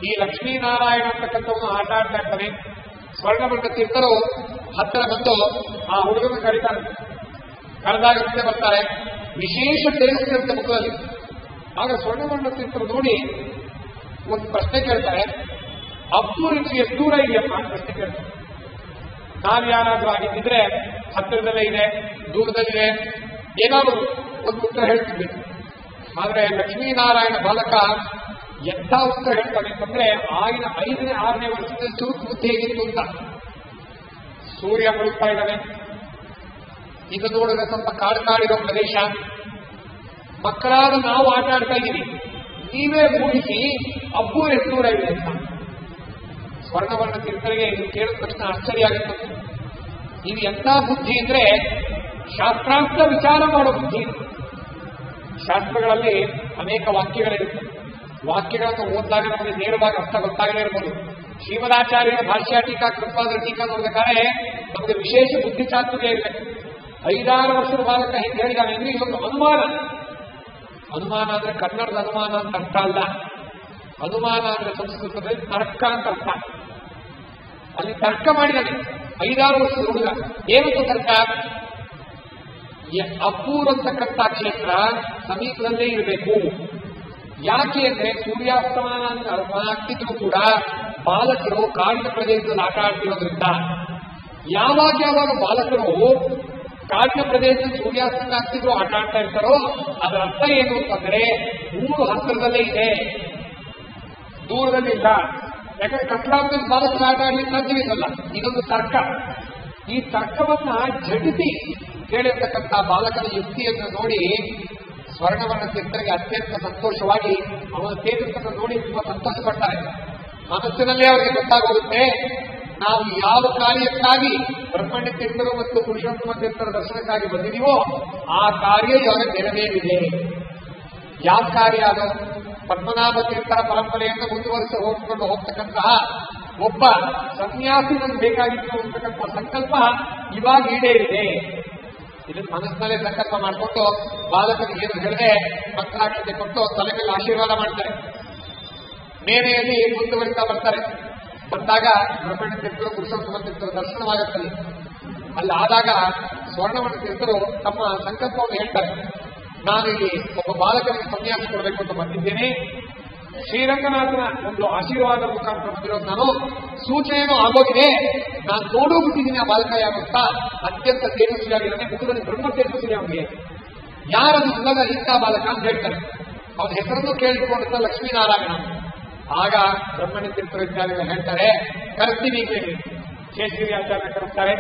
ಈ ಲಕ್ಷ್ಮೀನಾರಾಯಣ ಅಂತಕ್ಕಂಥವನು ಆಟ ಆಡ್ತಾ ಇರ್ತಾನೆ. ಸ್ವರ್ಣವರ್ಣ ತೀರ್ಥರು ಹತ್ತಿರ ಬಂದು ಆ ಹುಡುಗನ ಕರೀತಾರೆ. ಕರೆದಾಗ ಮುಂದೆ ಬರ್ತಾರೆ. ವಿಶೇಷ ತೇಜಸ್ಸಿರುತ್ತೆ ಮುಖದಲ್ಲಿ. ಆಗ ಸ್ವರ್ಣವರ್ಣ ತೀರ್ಥರು ನೋಡಿ ಒಂದು ಪ್ರಶ್ನೆ ಕೇಳ್ತಾರೆ. ಅಬ್ಬೂರಿಗೆ ಎಷ್ಟು ದೂರ ಇದೆಯಪ್ಪ ಅಂತ ಪ್ರಶ್ನೆ ಕೇಳ್ತಾರೆ. ನಾವು ಯಾರಾದ್ರೂ ಆಗಿದ್ದಿದ್ರೆ ಹತ್ತಿರದಲ್ಲೇ ಇದೆ, ದೂರದಲ್ಲಿದೆ, ಏನಾದ್ರು ಒಂದು ಉತ್ತರ ಹೇಳ್ತಿದ್ವಿ. ಆದ್ರೆ ಲಕ್ಷ್ಮೀನಾರಾಯಣ ಬಾಲಕ ಎಂಥ ಉತ್ತರ ಹೇಳ್ತಾನೆ ಅಂತಂದ್ರೆ, ಆಗಿನ 5ನೇ 6ನೇ ವರ್ಷದಲ್ಲಿ ಚುರುಕು ಬುದ್ಧಿ ಹೇಗಿತ್ತು ಅಂತ. ಸೂರ್ಯ ಮುಳುಗ್ತಾ ಇದ್ದಾನೆ, ಇದು ನೋಡಿದ್ರೆ ಸ್ವಲ್ಪ ಕಾಡಿರೋ ಪ್ರದೇಶ, ಮಕ್ಕಳಾದ ನಾವು ಆಟ ಆಡ್ತಾ ಇದ್ದೀವಿ, ನೀವೇ ಊಹಿಸಿ ಅಬ್ಬು ಎಷ್ಟು ದೂರ ಇದೆ ಅಂತ. ಸ್ವರ್ಣವರ್ಣ ತೀರ್ಥರಿಗೆ ಇದು ಕೇಳಿದ ತಕ್ಷಣ ಆಶ್ಚರ್ಯ ಆಗುತ್ತೆ. ಇದು ಎಂಥ ಬುದ್ಧಿ ಅಂದ್ರೆ ಶಾಸ್ತ್ರಾರ್ಥ ವಿಚಾರ ಮಾಡೋ ಬುದ್ಧಿ. ಶಾಸ್ತ್ರಗಳಲ್ಲಿ ಅನೇಕ ವಾಕ್ಯಗಳಿರುತ್ತೆ. ವಾಕ್ಯಗಳನ್ನು ಓದಿದಾಗ ನಮಗೆ ನೇರವಾಗಿ ಅರ್ಥ ಗೊತ್ತಾಗಲೇ ಇರ್ಬೋದು. ಶ್ರೀಮದಾಚಾರ್ಯರ ಭಾಷ್ಯ ಟೀಕಾ ಕೃಪಾದ ಟೀಕಾ ನೋಡಿಬೇಕಾದ್ರೆ ನಮಗೆ ವಿಶೇಷ ಬುದ್ಧಿ ಚಾತುರ್ಯ ಇರಬೇಕು. 5-6 ವರ್ಷದ ಬಾಲಕ ಹಿಂಗೆ ಹೇಳಿದಾನೆ ಅಂದ್ರೆ ಇದೊಂದು ಅನುಮಾನ ಅಂದ್ರೆ ಕನ್ನಡದ ಅನುಮಾನ ಅಂತ ಅರ್ಥ ಅಲ್ಲ. ಅನುಮಾನ ಅಂದ್ರೆ ಸಂಸ್ಕೃತದಲ್ಲಿ ತರ್ಕ ಅಂತ ಅರ್ಥ. ಅಲ್ಲಿ ತರ್ಕ ಮಾಡಿದಾನೆ 5-6 ವರ್ಷದ ಹುಡುಗ. ಏನಂತ ತರ್ಕ? ಅಬ್ಬೂರ್ ಅಂತಕ್ಕಂಥ ಕ್ಷೇತ್ರ ಸಮೀಪದಲ್ಲೇ ಇರಬೇಕು. ಯಾಕೆ ಅಂದ್ರೆ ಸೂರ್ಯಾಸ್ತಮಾನ ಆಗ್ತಿದ್ರು ಕೂಡ ಬಾಲಕರು ಕಾಡಿನ ಪ್ರದೇಶದಲ್ಲಿ ಆಟ ಆಡ್ತಿರೋದ್ರಿಂದ, ಯಾವಾಗ ಬಾಲಕರು ಕಾಡಿನ ಪ್ರದೇಶದಲ್ಲಿ ಸೂರ್ಯಾಸ್ತಮ ಆಗ್ತಿದ್ರು ಆಟ ಆಡ್ತಾ ಇರ್ತಾರೋ ಅದರ ಅರ್ಥ ಏನು ಅಂತಂದ್ರೆ ಊರು ಹತ್ತಿರದಲ್ಲೇ ಇದೆ, ದೂರದಲ್ಲಿ ಇಲ್ಲ. ಯಾಕಂದ್ರೆ ಕಟ್ಲಾದಲ್ಲಿ ಬಾಲಕರು ಆಟ ಆಡ್ಲಿಕ್ಕೆ ಸಾಧ್ಯವಿಲ್ಲ. ಇದೊಂದು ತರ್ಕ. ಈ ತರ್ಕವನ್ನ ಝಟಿಸಿ ಕೇಳಿರ್ತಕ್ಕಂಥ ಬಾಲಕನ ಯುಕ್ತಿಯನ್ನು ನೋಡಿ ಸ್ವರ್ಣವರ್ಣ ತೀರ್ಥರಿಗೆ ಅತ್ಯಂತ ಸಂತೋಷವಾಗಿ ಅವನ ತೇಜಸ್ಸನ್ನು ನೋಡಿ ತುಂಬಾ ಸಂತೋಷ ಪಡ್ತಾರೆ. ಮನಸ್ಸಿನಲ್ಲೇ ಅವರಿಗೆ ಗೊತ್ತಾಗೋಗುತ್ತೆ, ನಾವು ಯಾವ ಕಾರ್ಯಕ್ಕಾಗಿ ಬ್ರಹ್ಮಣ್ಯ ತೀರ್ಥರು ಮತ್ತು ಪುರುಷೋತ್ತಮ ತೀರ್ಥರ ದರ್ಶನಕ್ಕಾಗಿ ಬಂದಿದೀವೋ ಆ ಕಾರ್ಯ ಇವಾಗ ನೆರವೇರಿದೆ. ಯಾವ ಕಾರ್ಯ ಅದು? ಪದ್ಮನಾಭ ತೀರ್ಥರ ಪರಂಪರೆಯನ್ನು ಮುಂದುವರಿಸಿ ಹೋಗಿಕೊಂಡು ಹೋಗ್ತಕ್ಕಂತಹ ಒಬ್ಬ ಸನ್ಯಾಸಿ ನಮ್ಗೆ ಬೇಕಾಗಿತ್ತು ಅಂತಕ್ಕಂಥ ಸಂಕಲ್ಪ ಇವಾಗ ಈಡೇರಿದೆ. ಇದನ್ನು ಮನಸ್ಸಿನಲ್ಲೇ ಸಂಕಲ್ಪ ಮಾಡಿಕೊಂಡು ಬಾಲಕನಿಗೆ ಏನು ಹೇಳಿದೆ ಮಂತ್ರಾಕ್ಷತೆ ಕೊಟ್ಟು ತಲೆ ಮೇಲೆ ಆಶೀರ್ವಾದ ಮಾಡ್ತಾರೆ. ನೇನೆಯಲ್ಲಿ ಮುಂದುವರಿತಾ ಬರ್ತಾರೆ. ಬಂದಾಗ ಬ್ರಹ್ಮಣ್ಯ ತೀರ್ಥರು ಪುರುಷೋತ್ತಮ ತೀರ್ಥರ ದರ್ಶನವಾಗುತ್ತದೆ. ಅಲ್ಲಿ ಆದಾಗ ಸ್ವರ್ಣವರ್ಣ ತೀರ್ಥರು ತಮ್ಮ ಸಂಕಲ್ಪವನ್ನು ಹೇಳ್ತಾರೆ. ನಾನು ಇಲ್ಲಿ ಒಬ್ಬ ಬಾಲಕನಿಗೆ ಸನ್ಯಾಸ ಕೊಡಬೇಕು ಅಂತ ಬಂದಿದ್ದೇನೆ. ಶ್ರೀರಂಗನಾಥನ ಒಂದು ಆಶೀರ್ವಾದ ಮುಖಾಂತರ ಬಂದಿರೋದು ನಾನು. ಸೂಚನೆಯೂ ಆಗೋಗಿದೆ. ನಾನು ನೋಡೋಗ್ಬಿಟ್ಟಿದ್ದೀನಿ ಆ ಬಾಲಕ ಯಾವಂತ. ಅತ್ಯಂತ ತೇಜಸ್ವಿಯಾಗಿದ್ದಾನೆ, ಮುಖದಲ್ಲಿ ಬ್ರಹ್ಮ ತೇಜಸ್ವಿದೆ ಅವನಿಗೆ. ಯಾರದು ಇಲ್ಲದ ಇಂಥ ಬಾಲಕ ಅಂತ ಹೇಳ್ತಾರೆ. ಅವನ ಹೆಸರನ್ನು ಕೇಳಿಕೊಂಡ ಲಕ್ಷ್ಮೀನಾರಾಯಣ. ಆಗ ಬ್ರಹ್ಮಣ್ಯ ತೀರ್ಥವಿದ್ಯಾಲಯ ಹೇಳ್ತಾರೆ, ಕರೆಸ್ತೀನಿ ಕೇಳಿ. ಶೇಷಗಿರಿ ಆಚಾರ್ಯ ಕರೆಸ್ತಾರೆ,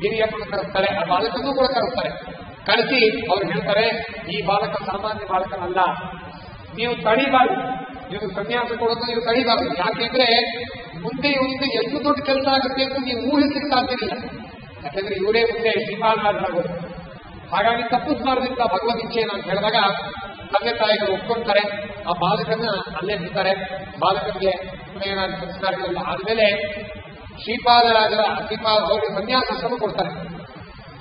ಗಿರಿಯಪ್ಪನ ಕರೆಸ್ತಾರೆ, ಆ ಬಾಲಕನೂ ಕೂಡ ಕರೆಸ್ತಾರೆ. ಕರೆಸಿ ಅವ್ರು ಹೇಳ್ತಾರೆ, ಈ ಬಾಲಕ ಸಾಮಾನ್ಯ ಬಾಲಕನಲ್ಲ, ನೀವು ತಡಿಬಾರ್ದು, ನೀವು ಸನ್ಯಾಸ ಕೊಡೋದು ನೀವು ತಡಿಬಾರ್ದು. ಯಾಕೆಂದ್ರೆ ಮುಂದೆ ಇವರಿಂದ ಎಷ್ಟು ದೊಡ್ಡ ಕೆಲಸ ಆಗುತ್ತೆ ಅಂತ ನೀವು ಊಹಿಸಲಿಕ್ಕೆ ಸಾಧ್ಯವಿಲ್ಲ. ಯಾಕೆಂದ್ರೆ ಇವರೇ ಮುಂದೆ ಶ್ರೀಪಾದರಾಜರಾಗೋದು. ಹಾಗಾಗಿ ತಪ್ಪಿಸಬಾರ್ದಿಂದ ಭಗವದ್ಗೀತೆಯನ್ನು ಅಂತ ಹೇಳಿದಾಗ ತಂದೆ ತಾಯಿಗಳು ಒಪ್ಕೊಳ್ತಾರೆ. ಆ ಬಾಲಕನ ಅಲ್ಲೇ ಬಿಡ್ತಾರೆ. ಬಾಲಕನಿಗೆ ಏನಾದ ಸಂಸ್ಕಾರಗಳೆಲ್ಲ ಆದ್ಮೇಲೆ ಶ್ರೀಪಾದ ಅವರಿಗೆ ಸನ್ಯಾಸಾಶ್ರಮ ಕೊಡ್ತಾರೆ.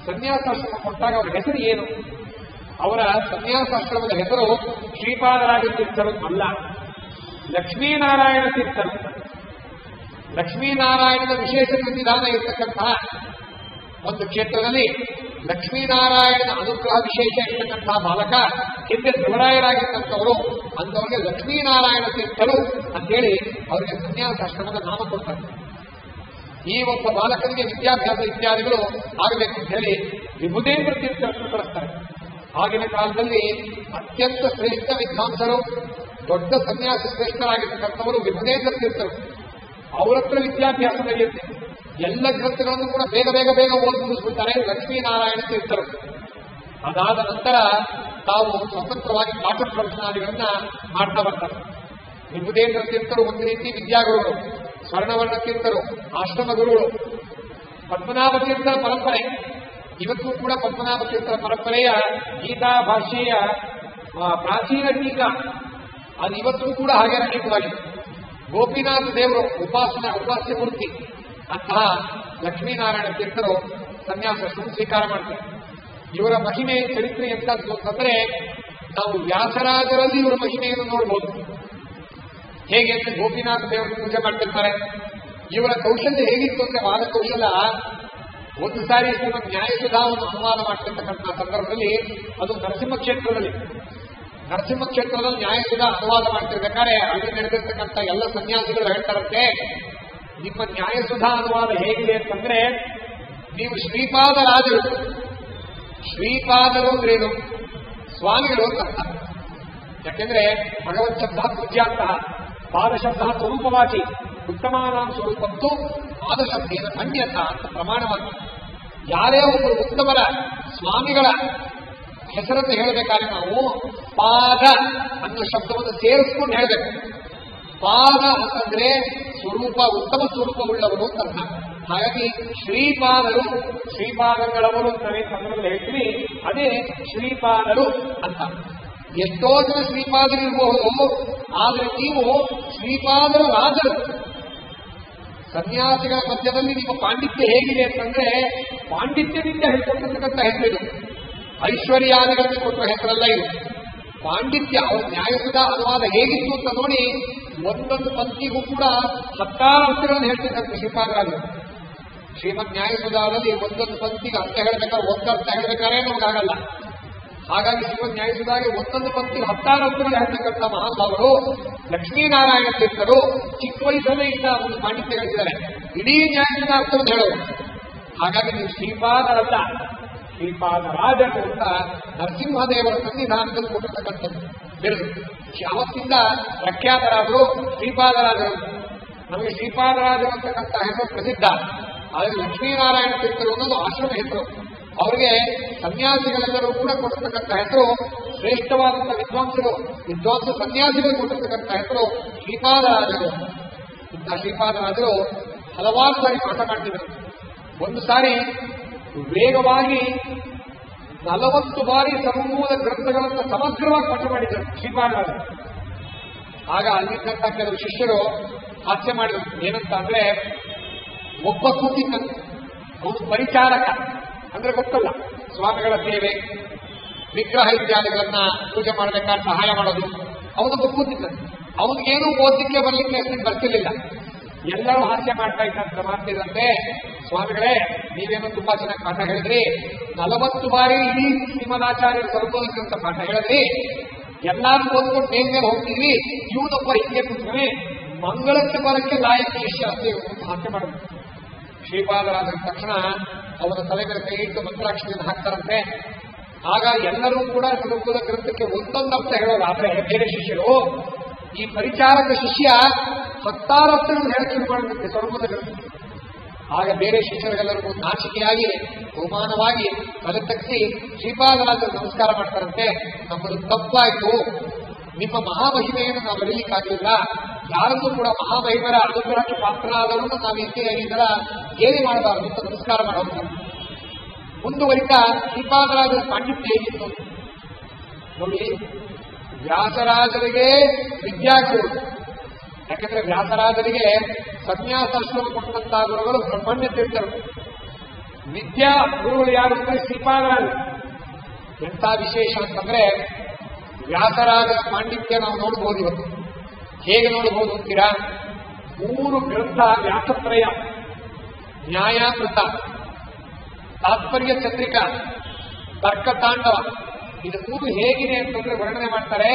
ಸನ್ಯಾಸಾಶ್ರಮ ಕೊಟ್ಟಾಗ ಅವರ ಹೆಸರು ಏನು? ಅವರ ಸನ್ಯಾಸಾಶ್ರಮದ ಹೆಸರು ಶ್ರೀಪಾದರಾಜ ತೀರ್ಥರು ಅಲ್ಲ, ಲಕ್ಷ್ಮೀನಾರಾಯಣ ತೀರ್ಥರು. ಲಕ್ಷ್ಮೀನಾರಾಯಣನ ವಿಶೇಷ ವಿಧಾನ ಇರ್ತಕ್ಕಂತಹ ಒಂದು ಕ್ಷೇತ್ರದಲ್ಲಿ ಲಕ್ಷ್ಮೀನಾರಾಯಣನ ಅನುಗ್ರಹ ವಿಶೇಷ ಇರ್ತಕ್ಕಂತಹ ಬಾಲಕ ಹಿಂದೆ ಧ್ರುವರಾಯರಾಗಿರ್ತಕ್ಕವರು ಅಂತವರಿಗೆ ಲಕ್ಷ್ಮೀನಾರಾಯಣ ತೀರ್ಥರು ಅಂತೇಳಿ ಅವರಿಗೆ ಸನ್ಯಾಸಾಶ್ರಮದ ನಾಮ ಕೊಡ್ತಾರೆ. ಈ ಒಬ್ಬ ಬಾಲಕನಿಗೆ ವಿದ್ಯಾಭ್ಯಾಸ ಇತ್ಯಾದಿಗಳು ಆಗಬೇಕು ಅಂತ ಹೇಳಿ ವಿಭುದೇಂದ್ರ ತೀರ್ಥರನ್ನು ಕಳಿಸ್ತಾರೆ. ಆಗಿನ ಕಾಲದಲ್ಲಿ ಅತ್ಯಂತ ಶ್ರೇಷ್ಠ ವಿದ್ವಾಂಸರು, ದೊಡ್ಡ ಸನ್ಯಾಸ ಶ್ರೇಷ್ಠರಾಗಿರ್ತಕ್ಕಂಥವರು ವಿಭುದೇಂದ್ರ ತೀರ್ಥರು. ಅವರ ಹತ್ರ ವಿದ್ಯಾಭ್ಯಾಸ ನಡೆಯುತ್ತೆ. ಎಲ್ಲ ಗ್ರಂಥಗಳನ್ನು ಕೂಡ ಬೇಗ ಬೇಗ ಬೇಗ ಓದಿ ಮುಗಿಸ್ಬಿಡ್ತಾರೆ ಲಕ್ಷ್ಮೀನಾರಾಯಣ ತೀರ್ಥರು. ಅದಾದ ನಂತರ ತಾವು ಸ್ವತಂತ್ರವಾಗಿ ಪಾಠ ಪ್ರವಚನಾದಿಗಳನ್ನ ಮಾಡ್ತಾ ಬರ್ತಾರೆ. ವಿಭುದೇಂದ್ರ ತೀರ್ಥರು ಒಂದು ರೀತಿ ವಿದ್ಯಾಗುರುಗಳು, ಸ್ವರ್ಣವರ್ಣ ತೀರ್ಥರು ಆಶ್ರಮ ಗುರುಗಳು. ಪದ್ಮನಾಭ ತೀರ್ಥರ ಪರಂಪರೆ ಇವತ್ತು ಕೂಡ ಪದ್ಮನಾಭ ತೀರ್ಥರ ಪರಂಪರೆಯ ಗೀತಾ ಭಾಷೆಯ ಪ್ರಾಚೀನ ಟೀಕಾ ಅದು ಇವತ್ತು ಕೂಡ ಹಾಗೆ ನಡೀತವಾಗಿದೆ. ಗೋಪಿನಾಥ ದೇವರು ಉಪಾಸ್ಯ ಮೂರ್ತಿ ಅಂತಹ ಲಕ್ಷ್ಮೀನಾರಾಯಣ ತೀರ್ಥರು ಸನ್ಯಾಸ ಸ್ವೀಕಾರ ಮಾಡ್ತಾರೆ. ಇವರ ಮಹಿಮೆ ಚರಿತ್ರೆ ಎಂತದ್ದು ಅಂತಂದ್ರೆ ನಾವು ವ್ಯಾಸರಾಜರಲ್ಲಿ ಇವರ ಮಹಿಮೆಯನ್ನು ನೋಡಬಹುದು. ಹೇಗೆ ಅಂದ್ರೆ ಗೋಪಿನಾಥ ದೇವರ ಪೂಜೆ ಮಾಡ್ತಿರ್ತಾರೆ. ಇವರ ಕೌಶಲ್ಯ ಹೇಗಿತ್ತು ಅಂದ್ರೆ ವಾದ ಕೌಶಲ್ಯ. ಒಂದು ಸಾರಿ ಶ್ರೀಮದ್ ನ್ಯಾಯಸುಧಾವನ್ನು ಅನುವಾದ ಮಾಡ್ತಿರ್ತಕ್ಕಂಥ ಸಂದರ್ಭದಲ್ಲಿ ಅದು ನರಸಿಂಹ ಕ್ಷೇತ್ರದಲ್ಲಿ ನ್ಯಾಯಸುಧಾ ಅನುವಾದ ಮಾಡ್ತಿರ್ಬೇಕಾದ್ರೆ ಅಲ್ಲಿ ನಡೆದಿರ್ತಕ್ಕಂಥ ಎಲ್ಲ ಸನ್ಯಾಸಿಗಳು ಹೇಳ್ತಾರಂತೆ, ನಿಮ್ಮ ನ್ಯಾಯಸುಧಾ ಅನುವಾದ ಹೇಗಿದೆ ಅಂತಂದ್ರೆ ನೀವು ಶ್ರೀಪಾದರು ಅಂದ್ರೇನು ಸ್ವಾಮಿಗಳು ಅಂತ. ಯಾಕೆಂದ್ರೆ ಭಗವತ್ ಶಬ್ದ ಪೂಜ್ಯಾಂತಹ ಪಾದಶಬ್ದ ಸ್ವರೂಪವಾಚಿ ಉತ್ತಮಾನಾಂ ಸ್ವರೂಪತ್ತು ಪಾದಶಬ್ದೇನ ಅನ್ಯತ ಅಂತ ಪ್ರಮಾಣವಾಗಿ ಯಾರೇ ಒಬ್ಬರು ಉತ್ತಮರ ಸ್ವಾಮಿಗಳ ಹೆಸರನ್ನು ಹೇಳಬೇಕಾದ್ರೆ ನಾವು ಪಾದ ಅನ್ನೋ ಶಬ್ದವನ್ನು ಸೇರಿಸ್ಕೊಂಡು ಹೇಳಬೇಕು. ಪಾದ ಅಂತಂದ್ರೆ ಸ್ವರೂಪ, ಉತ್ತಮ ಸ್ವರೂಪವುಳ್ಳವರು ಅಂತ ಅರ್ಥ. ಹಾಗಾಗಿ ಶ್ರೀಪಾದಗಳವರು ಅಂತಾನೆ ಕನ್ನಡದಲ್ಲಿ ಹೇಳ್ತೀವಿ, ಅದೇ ಶ್ರೀಪಾದರು ಅಂತ. ಎಷ್ಟೋ ಜನ ಶ್ರೀಪಾದರಿರಬಹುದು, ಆದ್ರೆ ನೀವು ಶ್ರೀಪಾದರ ರಾಜರು. ಸನ್ಯಾಸಿಗಳ ಮಧ್ಯದಲ್ಲಿ ನಿಮ್ಮ ಪಾಂಡಿತ್ಯ ಹೇಗಿದೆ ಅಂತಂದ್ರೆ ಪಾಂಡಿತ್ಯದಿಂದ ಹೇಳ್ಕೊಟ್ಟಿರ್ತಕ್ಕಂಥ ಹೆಸರಿದು, ಐಶ್ವರ್ಯಾದಿಗಳನ್ನು ಕೊಟ್ಟ ಹೆಸರಲ್ಲ ಇದು. ಪಾಂಡಿತ್ಯ. ಅವ್ರ ನ್ಯಾಯಸುಧಾ ಅನುವಾದ ಹೇಗಿತ್ತು ಅಂತ ನೋಡಿ ಒಂದೊಂದು ಪಂಕ್ತಿಗೂ ಕೂಡ 16 ಅರ್ಥಗಳನ್ನು ಹೇಳ್ತಿದ್ದಂತೆ ಶ್ರೀಪಾದರಾಜರು. ಶ್ರೀಮದ್ ನ್ಯಾಯಸುಧಾದಲ್ಲಿ ಒಂದೊಂದು ಪಂಕ್ತಿಗೆ ಅರ್ಥ ಹೇಳ್ಬೇಕಾದ್ರೆ ಒಂದು ಅರ್ಥ ಹೇಳ್ಬೇಕಾದ್ರೆ ನಮಗಾಗಲ್ಲ. ಹಾಗಾಗಿ ಶ್ರೀಮದ್ ನ್ಯಾಯಸುಧಾಗೆ ಒಂದೊಂದು ಪಂಕ್ತಿಗೆ 16 ಅರ್ಥಗಳು ಹೇಳ್ತಕ್ಕಂಥ ಮಹಾನುಭಾವರು ಲಕ್ಷ್ಮೀನಾರಾಯಣ ತೀರ್ಥರು ಚಿಕ್ಕ ವಯಸ್ಸಲ್ಲೇ ಇಂದ ಒಂದು ಪಾಂಡಿತ್ಯ ಗಳಿಸಿದ್ದಾರೆ. ಇಡೀ ನ್ಯಾಯಸುಧಾ ಅರ್ಥವನ್ನು ಹೇಳೋರು. ಹಾಗಾಗಿ ನೀವು ಶ್ರೀಪಾದರಲ್ಲ, ಶ್ರೀಪಾದರಾಜರು ಅಂತ ನರಸಿಂಹದೇವರ ಸನ್ನಿಧಾನದಲ್ಲಿ ಕೊಟ್ಟಿರ್ತಕ್ಕಂಥದ್ದು ಬಿರುದು. ಅವತ್ತಿಂದ ಪ್ರಖ್ಯಾತರಾದರು ಶ್ರೀಪಾದರಾಜರು. ನಮಗೆ ಶ್ರೀಪಾದರಾಜರು ಅಂತಕ್ಕಂಥ ಹೆಸರು ಪ್ರಸಿದ್ಧ. ಆದರೆ ಲಕ್ಷ್ಮೀನಾರಾಯಣ ತೀರ್ಥರು ಅನ್ನೋದು ಆಶ್ರಮ ಹೆಸರು. ಅವರಿಗೆ ಸನ್ಯಾಸಿಗಳೆಲ್ಲರೂ ಕೂಡ ಕೊಟ್ಟಿರ್ತಕ್ಕಂಥ ಹೆಸರು ಶ್ರೇಷ್ಠವಾದಂಥ ವಿದ್ವಾಂಸ ಸನ್ಯಾಸಿಗಳು ಕೊಟ್ಟಿರ್ತಕ್ಕಂಥ ಹೆಸರು ಶ್ರೀಪಾದರಾಜರು. ಇಂಥ ಶ್ರೀಪಾದರಾಜರು ಹಲವಾರು ಸಾರಿ ಪಾಠ ಮಾಡ್ತಿದ್ರು. ಒಂದು ಸಾರಿ ವೇಗವಾಗಿ 40 ಬಾರಿ ಸಮೂಹದ ಗ್ರಂಥಗಳನ್ನು ಸಮಗ್ರವಾಗಿ ಪಾಠ ಮಾಡಿದರು ಶ್ರೀಪಾದರಾಜರು. ಆಗ ಅಲ್ಲಿದ್ದಂಥ ಕೆಲವು ಶಿಷ್ಯರು ಹಾಸ್ಯ ಮಾಡಿದರು. ಏನಂತ ಅಂದ್ರೆ, ಒಬ್ಬ ಕೂತಿದ್ದ ಅವನು ಪರಿಚಾರಕ ಅಂದ್ರೆ ಗೊತ್ತಲ್ಲ, ಸ್ವಾಮಿಗಳ ಸೇವೆ, ವಿಗ್ರಹ ಇತ್ಯಾದಿಗಳನ್ನ ಪೂಜೆ ಮಾಡಬೇಕಾದ್ರೆ ಸಹಾಯ ಮಾಡೋದು. ಅವನೊಬ್ಬ ಕೂತಿದ್ದ, ಅವನಿಗೇನೂ ಓದಲಿಕ್ಕೆ ಬರ್ಲಿಕ್ಕೆ ಅಷ್ಟು ಬರ್ತಿರ್ಲಿಲ್ಲ. ಎಲ್ಲರೂ ಹಾಸ್ಯ ಮಾಡ್ತಿದ್ದಂತೆ, ಸ್ವಾಮಿಗಳೇ ನೀವೇನೋ ತುಂಬಾ ಚೆನ್ನಾಗಿ ಪಾಠ ಹೇಳಿದ್ರಿ, 40 ಬಾರಿ ಇಡೀ ಶ್ರೀಮದಾಚಾರ್ಯರು ಸರ್ವೋದಕ್ಕಂತ ಪಾಠ ಹೇಳಿದ್ರಿ, ಎಲ್ಲಾರು ಓದ್ಕೊಂಡು ಮೇಲೆ ಹೋಗ್ತೀವಿ, ಇವನೊಬ್ಬ ಹಿಂಗೆ ಕೂತ್ಕೊಂಡ್ರೆ ಮಂಗಳಕ್ಕೆ ಬರಕ್ಕೆ ಲಾಯಕ ಶಿಷ್ಯ ಅಷ್ಟೇ ಹಾಸ್ಯ ಮಾಡಿದ್ರು. ಶ್ರೀಪಾದರಾದ ತಕ್ಷಣ ಅವನ ತಲೆ ಮೇಲೆ ಕೈ ಇಟ್ಟು ಮಂತ್ರಾಕ್ಷರಿಯನ್ನು ಹಾಕ್ತಾರಂತೆ. ಆಗ ಎಲ್ಲರೂ ಕೂಡ ಸ್ವರೂಪದ ಗ್ರಂಥಕ್ಕೆ ಒಂದೊಂದು ಅರ್ಥ ಹೇಳೋದಾದ್ರೆ ಬೇರೆ ಶಿಷ್ಯರು, ಈ ಪರಿಚಾರಕ ಶಿಷ್ಯ 16 ಅರ್ಥಗಳನ್ನು ಹೇಳಕ್ಕೆ ಶುರು ಮಾಡಿರುತ್ತೆ ಸ್ವರೂಪದ ಗ್ರಂಥ. ಆಗ ಬೇರೆ ಶಿಷ್ಯರಿಗೆಲ್ಲರಿಗೂ ನಾಚಿಕೆಯಾಗಿ ಅವಮಾನವಾಗಿ ತಲೆ ತಗ್ಗಿಸಿ ಶ್ರೀಪಾದರಾಜರು ನಮಸ್ಕಾರ ಮಾಡ್ತಾರಂತೆ. ನಮ್ಮದು ತಪ್ಪಾಯ್ತು, ನಿಮ್ಮ ಮಹಾಮಹಿಮೆಯನ್ನು ನಾವು ಬರೀಲಿಕ್ಕಾಗಲಿಲ್ಲ, ಯಾರನ್ನೂ ಕೂಡ ಮಹಾಮಹಿಮರ ಅನುಗ್ರಹಕ್ಕೆ ಪಾತ್ರರಾದವರನ್ನು ನಾವು ಈ ತರ ಗೇಲಿ ಮಾಡಬಾರದು ಅಂತ ನಮಸ್ಕಾರ ಮಾಡೋದು. ಮುಂದುವರಿತಾ ಶ್ರೀಪಾದರಾಜರ ಪಾಂಡಿತ್ಯ ಹೇಗಿತ್ತು ನೋಡಿ. ವ್ಯಾಸರಾಜರಿಗೆ ವಿದ್ಯಾಗುರು, ಯಾಕಂದ್ರೆ ವ್ಯಾಸರಾಜರಿಗೆ ಸನ್ಯಾಸಾಶ್ರಮ ಕೊಟ್ಟಂತಹ ಗುರುಗಳು ಬ್ರಹ್ಮಣ್ಯ ತೀರ್ಥರು. ವಿದ್ಯಾ ಗುರುಗಳು ಯಾರು ಅಂದ್ರೆ ಶ್ರೀಪಾದರಾಜರು. ಎಂಥ ವಿಶೇಷ ಅಂತಂದ್ರೆ ವ್ಯಾಸರಾಜರ ಪಾಂಡಿತ್ಯ ನಾವು ನೋಡಬಹುದು. ಇವತ್ತು ಹೇಗೆ ನೋಡಬಹುದು ಅಂತೀರಾ? 3 ಗ್ರಂಥ ವ್ಯಾಸತ್ರಯ, ನ್ಯಾಯಾಮೃತ, ತಾತ್ಪರ್ಯ ಚಂದ್ರಿಕಾ, ತರ್ಕತಾಂಡವ. ಇದು 3 ಹೇಗಿದೆ ಅಂತಂದ್ರೆ ವರ್ಣನೆ ಮಾಡ್ತಾರೆ.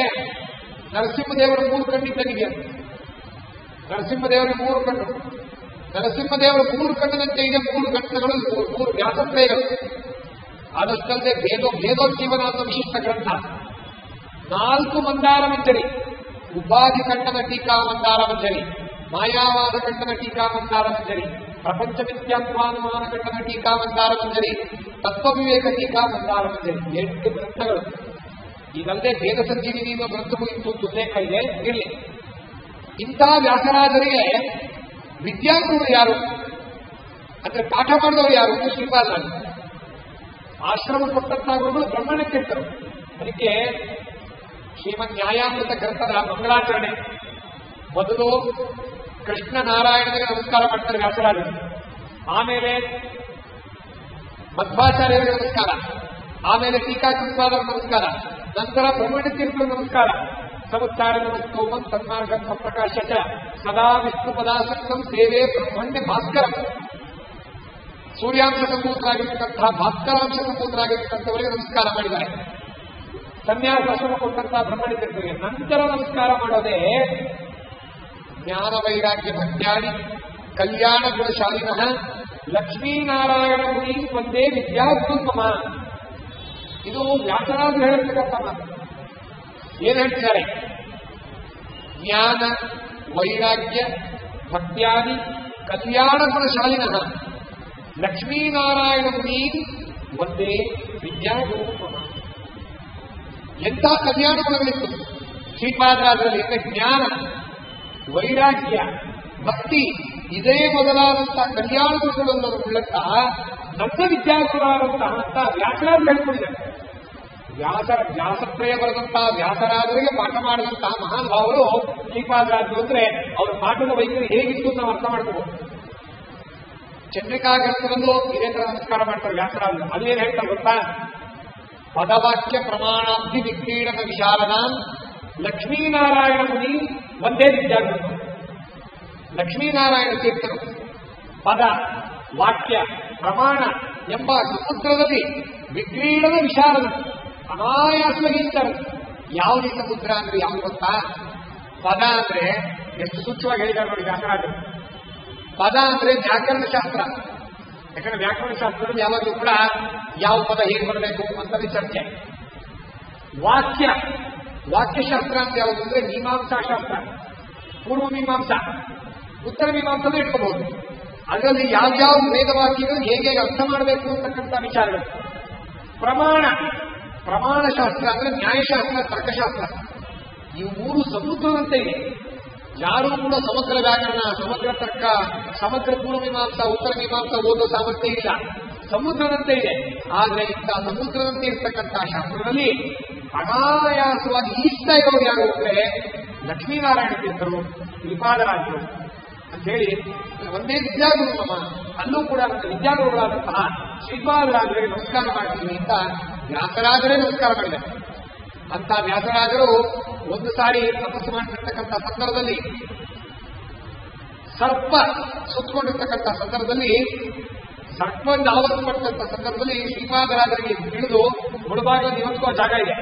ನರಸಿಂಹದೇವರ 3 ಕಣ್ಣಿದ್ದನಿಗೆ, ನರಸಿಂಹದೇವರ 3 ಕಣ್ಣು, ನರಸಿಂಹದೇವರ 3 ಕಣ್ಣಿನಂತೆ ಇದೆ 3 ಗ್ರಂಥಗಳು, 3 ವ್ಯಾಸತ್ರಯಗಳು. ಅದಷ್ಟಲ್ಲದೆ ಭೇದೋಜ್ಜೀವನ ಅನ್ನೋ ವಿಶಿಷ್ಟ ಗ್ರಂಥ, 4 ಮಂದಾರ ಮಂಜರಿ, ಉಪಾಧಿ ಖಂಡನ ಟೀಕಾ ಮಂದಾರ ಮಂಜರಿ, ಮಾಯಾವಾದ ಖಂಡನ ಟೀಕಾ ಮಂದಾರ ಮಂಜರಿ, ಪ್ರಪಂಚ ವಿದ್ಯಾತ್ಮಾನುಮಾನ ಖಂಡನ ಟೀಕಾ ಮಂದಾರ ಮಂಜರಿ, ತತ್ವವಿವೇಕ ಟೀಕಾ ಮಂದಾರ ಮಂಜರಿ. 8 ಗ್ರಂಥಗಳು. ಇದಲ್ಲದೆ ವೇದ ಸಂಜೀವಿನಿ ಅನ್ನೋ ಗ್ರಂಥವು ಇತ್ತು ಉಲ್ಲೇಖ ಇದೆ. ಇರಲಿ, ಇಂಥ ವ್ಯಾಸರಾಜರಿಗೆ ವಿದ್ಯಾಗುರು ಯಾರು ಅಂದ್ರೆ ಪಾಠ ಮಾಡಿದವರು ಯಾರು? ಶ್ರೀಪಾದರಾಜ. ಆಶ್ರಮ ಕೊಟ್ಟಂತಹ ಗುರುಗಳು ಬ್ರಹ್ಮಣ್ಯಕ್ಕಿರ್ತರು. ಅದಕ್ಕೆ ಶ್ರೀಮದ್ ನ್ಯಾಯಾಮೃತ ಗ್ರಂಥದ ಮಂಗಳಾಚರಣೆ ಮೊದಲು ಕೃಷ್ಣ ನಾರಾಯಣನಿಗೆ ನಮಸ್ಕಾರ ಮಾಡ್ತಾರೆ ವ್ಯಾಸರಾಜರು, ಆಮೇಲೆ ಮಧ್ವಾಚಾರ್ಯರಿಗೆ ನಮಸ್ಕಾರ, ಆಮೇಲೆ ಟೀಕಾಕೃತ್ಪಾದರ ನಮಸ್ಕಾರ, ನಂತರ ಬ್ರಹ್ಮಣ್ಯತೀರ್ಥರ ನಮಸ್ಕಾರ. ಸಮುಚ್ಚಾರ ನಮಸ್ತೋಮಂ ಸನ್ಮಾರ್ಗಂ ಪ್ರಕಾಶ ಸದಾ ವಿಷ್ಣು ಪದಾಸಕ್ತಂ ಸೇವೆ ಬ್ರಹ್ಮಣ್ಯ ಭಾಸ್ಕರ. ಸೂರ್ಯಾಂಶ ಸಂಭೂತರಾಗಿರ್ತಕ್ಕಂತಹ ಭಾಸ್ಕರಾಂಶ ಸಂಭೂತರಾಗಿರ್ತಕ್ಕಂಥವರಿಗೆ ನಮಸ್ಕಾರ ಮಾಡಿದ್ದಾರೆ. ಸನ್ಯಾಸಾಶ್ರಮ ಕೊಟ್ಟಂತಹ ಬ್ರಹ್ಮಣ್ಯತೀರ್ಥರಿಗೆ ನಂತರ ನಮಸ್ಕಾರ ಮಾಡೋದೇ ಜ್ಞಾನ ವೈರಾಗ್ಯ ಭಕ್ತ್ಯಾದಿ ಕಲ್ಯಾಣ ಗುಣಶಾಲಿನಃ ಲಕ್ಷ್ಮೀನಾರಾಯಣ ಮುನಿ ಒಂದೇ ವಿದ್ಯಾಗುರುಮಮ. ಇದು ವ್ಯಾಸರಾಜ ಹೇಳಿರ್ತಕ್ಕಂಥ ಮಾತು. ಏನ್ ಹೇಳ್ತಿದ್ದಾರೆ? ಜ್ಞಾನ ವೈರಾಗ್ಯ ಭಕ್ತ್ಯಾದಿ ಕಲ್ಯಾಣ ಗುಣಶಾಲಿನಃ ಲಕ್ಷ್ಮೀನಾರಾಯಣ ಮುನಿ ಒಂದೇ ವಿದ್ಯಾಗುರುಮಮ. ಎಂಥ ಕಲ್ಯಾಣ ಗುಣಗಳಿತ್ತು ಶ್ರೀಪಾದರಾಜರಲ್ಲಿ. ಜ್ಞಾನ ವೈರಾಗ್ಯ ಭಕ್ತಿ ಇದೇ ಮೊದಲಾದಂತಹ ಕಲ್ಯಾಣ ಗುಣಗಳನ್ನು ಉಳ್ಳಂತಹ ನನ್ನ ವಿದ್ಯಾಗುರಾದಂತಹ ವ್ಯಾಸರಾಜ ಹೇಳಿಕೊಂಡಿದ್ದಾರೆ. ವ್ಯಾಸತ್ರಯ ಬರೆದಂತಹ ವ್ಯಾಸರಾಜರಿಗೆ ಪಾಠ ಮಾಡಿದಂತಹ ಮಹಾನ್ ಭಾವರು ಶ್ರೀಪಾದರಾಜರು. ಅಂದ್ರೆ ಅವರ ಪಾಠದ ವೈಖರಿ ಹೇಗಿತ್ತು ನಾವು ಅರ್ಥ ಮಾಡ್ಕೋಬಹುದು. ಚಂದ್ರಿಕಾ ಗ್ರಂಥದಲ್ಲೂ ಇದೇ ತರ ನಮಸ್ಕಾರ ಮಾಡ್ತಾರೆ ವ್ಯಾಸರಾಜರು. ಅದೇನು ಹೇಳ್ತಾರೆ ಗೊತ್ತಾ? ಪದವಾಕ್ಯ ಪ್ರಮಾಣಾಬ್ಧಿ ವಿಕ್ರೀಡನ ವಿಶಾಲನಾಂ ಲಕ್ಷ್ಮೀನಾರಾಯಣ ಮುನಿ ಒಂದೇ ವಿದ್ಯಾಗುರು. ಲಕ್ಷ್ಮೀನಾರಾಯಣ ತೀರ್ಥರು ಪದ ವಾಕ್ಯ ಪ್ರಮಾಣ ಎಂಬ ಸಮುದ್ರದಲ್ಲಿ ವಿಕ್ರೀಡನ ವಿಶಾಲನ ಅನಾಯಾಸವಾಗಿ ಇರ್ತಾರೆ. ಯಾವುದೇ ಸಮುದ್ರ ಅಂದ್ರೆ ಯಾವುದು ಗೊತ್ತಾ? ಪದ ಅಂದ್ರೆ ಎಷ್ಟು ಸೂಕ್ಷ್ಮವಾಗಿ ಹೇಳಿದ್ದಾರೆ ನೋಡಿ ವ್ಯಾಸರಾಜರು. ಪದ ಅಂದ್ರೆ ವ್ಯಾಕರಣ ಶಾಸ್ತ್ರ. ಯಾಕಂದ್ರೆ ವ್ಯಾಕರಣ ಶಾಸ್ತ್ರದಲ್ಲಿ ಯಾವಾಗಲೂ ಕೂಡ ಯಾವ ಪದ ಹೇಗೆ ಬರಬೇಕು ಅಂತಲೇ ಚರ್ಚೆ. ವಾಕ್ಯಶಾಸ್ತ್ರ ಅಂತ ಯಾವುದು ಅಂದ್ರೆ ಮೀಮಾಂಸಾ ಶಾಸ್ತ್ರ. ಪೂರ್ವ ಮೀಮಾಂಸಾ, ಉತ್ತರ ಮೀಮಾಂಸನೂ ಇಟ್ಕೋಬಹುದು. ಅದರಲ್ಲಿ ಯಾವ್ಯಾವ ವೇದವಾಕ್ಯಗಳು ಹೇಗೆ ಅರ್ಥ ಮಾಡಬೇಕು ಅಂತಕ್ಕಂಥ ವಿಚಾರಗಳು. ಪ್ರಮಾಣಶಾಸ್ತ್ರ ಅಂದ್ರೆ ನ್ಯಾಯಶಾಸ್ತ್ರ, ತರ್ಕಶಾಸ್ತ್ರ. ಇವು 3 ಸಮುದ್ರದಂತೆ ಇದೆ. ಯಾರೂ ಕೂಡ ಸಮಗ್ರ ವ್ಯಾಕರಣ, ಸಮಗ್ರ ತರ್ಕ, ಸಮಗ್ರ ಪೂರ್ವ ಮೀಮಾಂಸಾ, ಉತ್ತರ ಮೀಮಾಂಸಾ ಓದೋ ಸಾಮರ್ಥ್ಯ ಇಲ್ಲ. ಸಮುದ್ರದಂತೆ ಇದೆ. ಆದ್ರೆ ಇಂಥ ಸಮುದ್ರದಂತೆ ಇರ್ತಕ್ಕಂತಹ ಶಾಸ್ತ್ರದಲ್ಲಿ ಅನಾಯಾಸವಾಗಿ ಈಸ್ತಾ ಇರೋರು ಯಾರು ಅಂದ್ರೆ ಲಕ್ಷ್ಮೀನಾರಾಯಣ ತೀರ್ಥರು, ಶ್ರೀಪಾದರಾಜರು ಅಂತ ಹೇಳಿ ಒಂದೇ ವಿದ್ಯಾಗುರು ನಮ್ಮ. ಅಲ್ಲೂ ಕೂಡ ವಿದ್ಯಾಗುರುಗಳಾದಂತಹ ಶ್ರೀಪಾದರಾಜರಿಗೆ ನಮಸ್ಕಾರ ಮಾಡ್ತೀವಿ ಅಂತ ವ್ಯಾಸರಾಜರೇ ನಮಸ್ಕಾರ ಮಾಡಿದ್ದಾರೆ. ಅಂತ ವ್ಯಾಸರಾಜರು ಒಂದು ಸಾರಿ ತಪಸ್ಸು ಮಾಡಿರ್ತಕ್ಕಂಥ ಸಂದರ್ಭದಲ್ಲಿ ಸರ್ಪ ಸುತ್ತಕೊಂಡಿರ್ತಕ್ಕಂಥ ಸಂದರ್ಭದಲ್ಲಿ, ಸರ್ಪವನ್ನು ಆವರಿಸಲ್ಪಟ್ಟಂತ ಸಂದರ್ಭದಲ್ಲಿ ಶ್ರೀಪಾದರಾಜರಿಗೆ ಹಿಡಿದು ಮುಳುಭಾಗದಲ್ಲಿ ಇವತ್ತಿಗೂ ಜಾಗ ಇದೆ.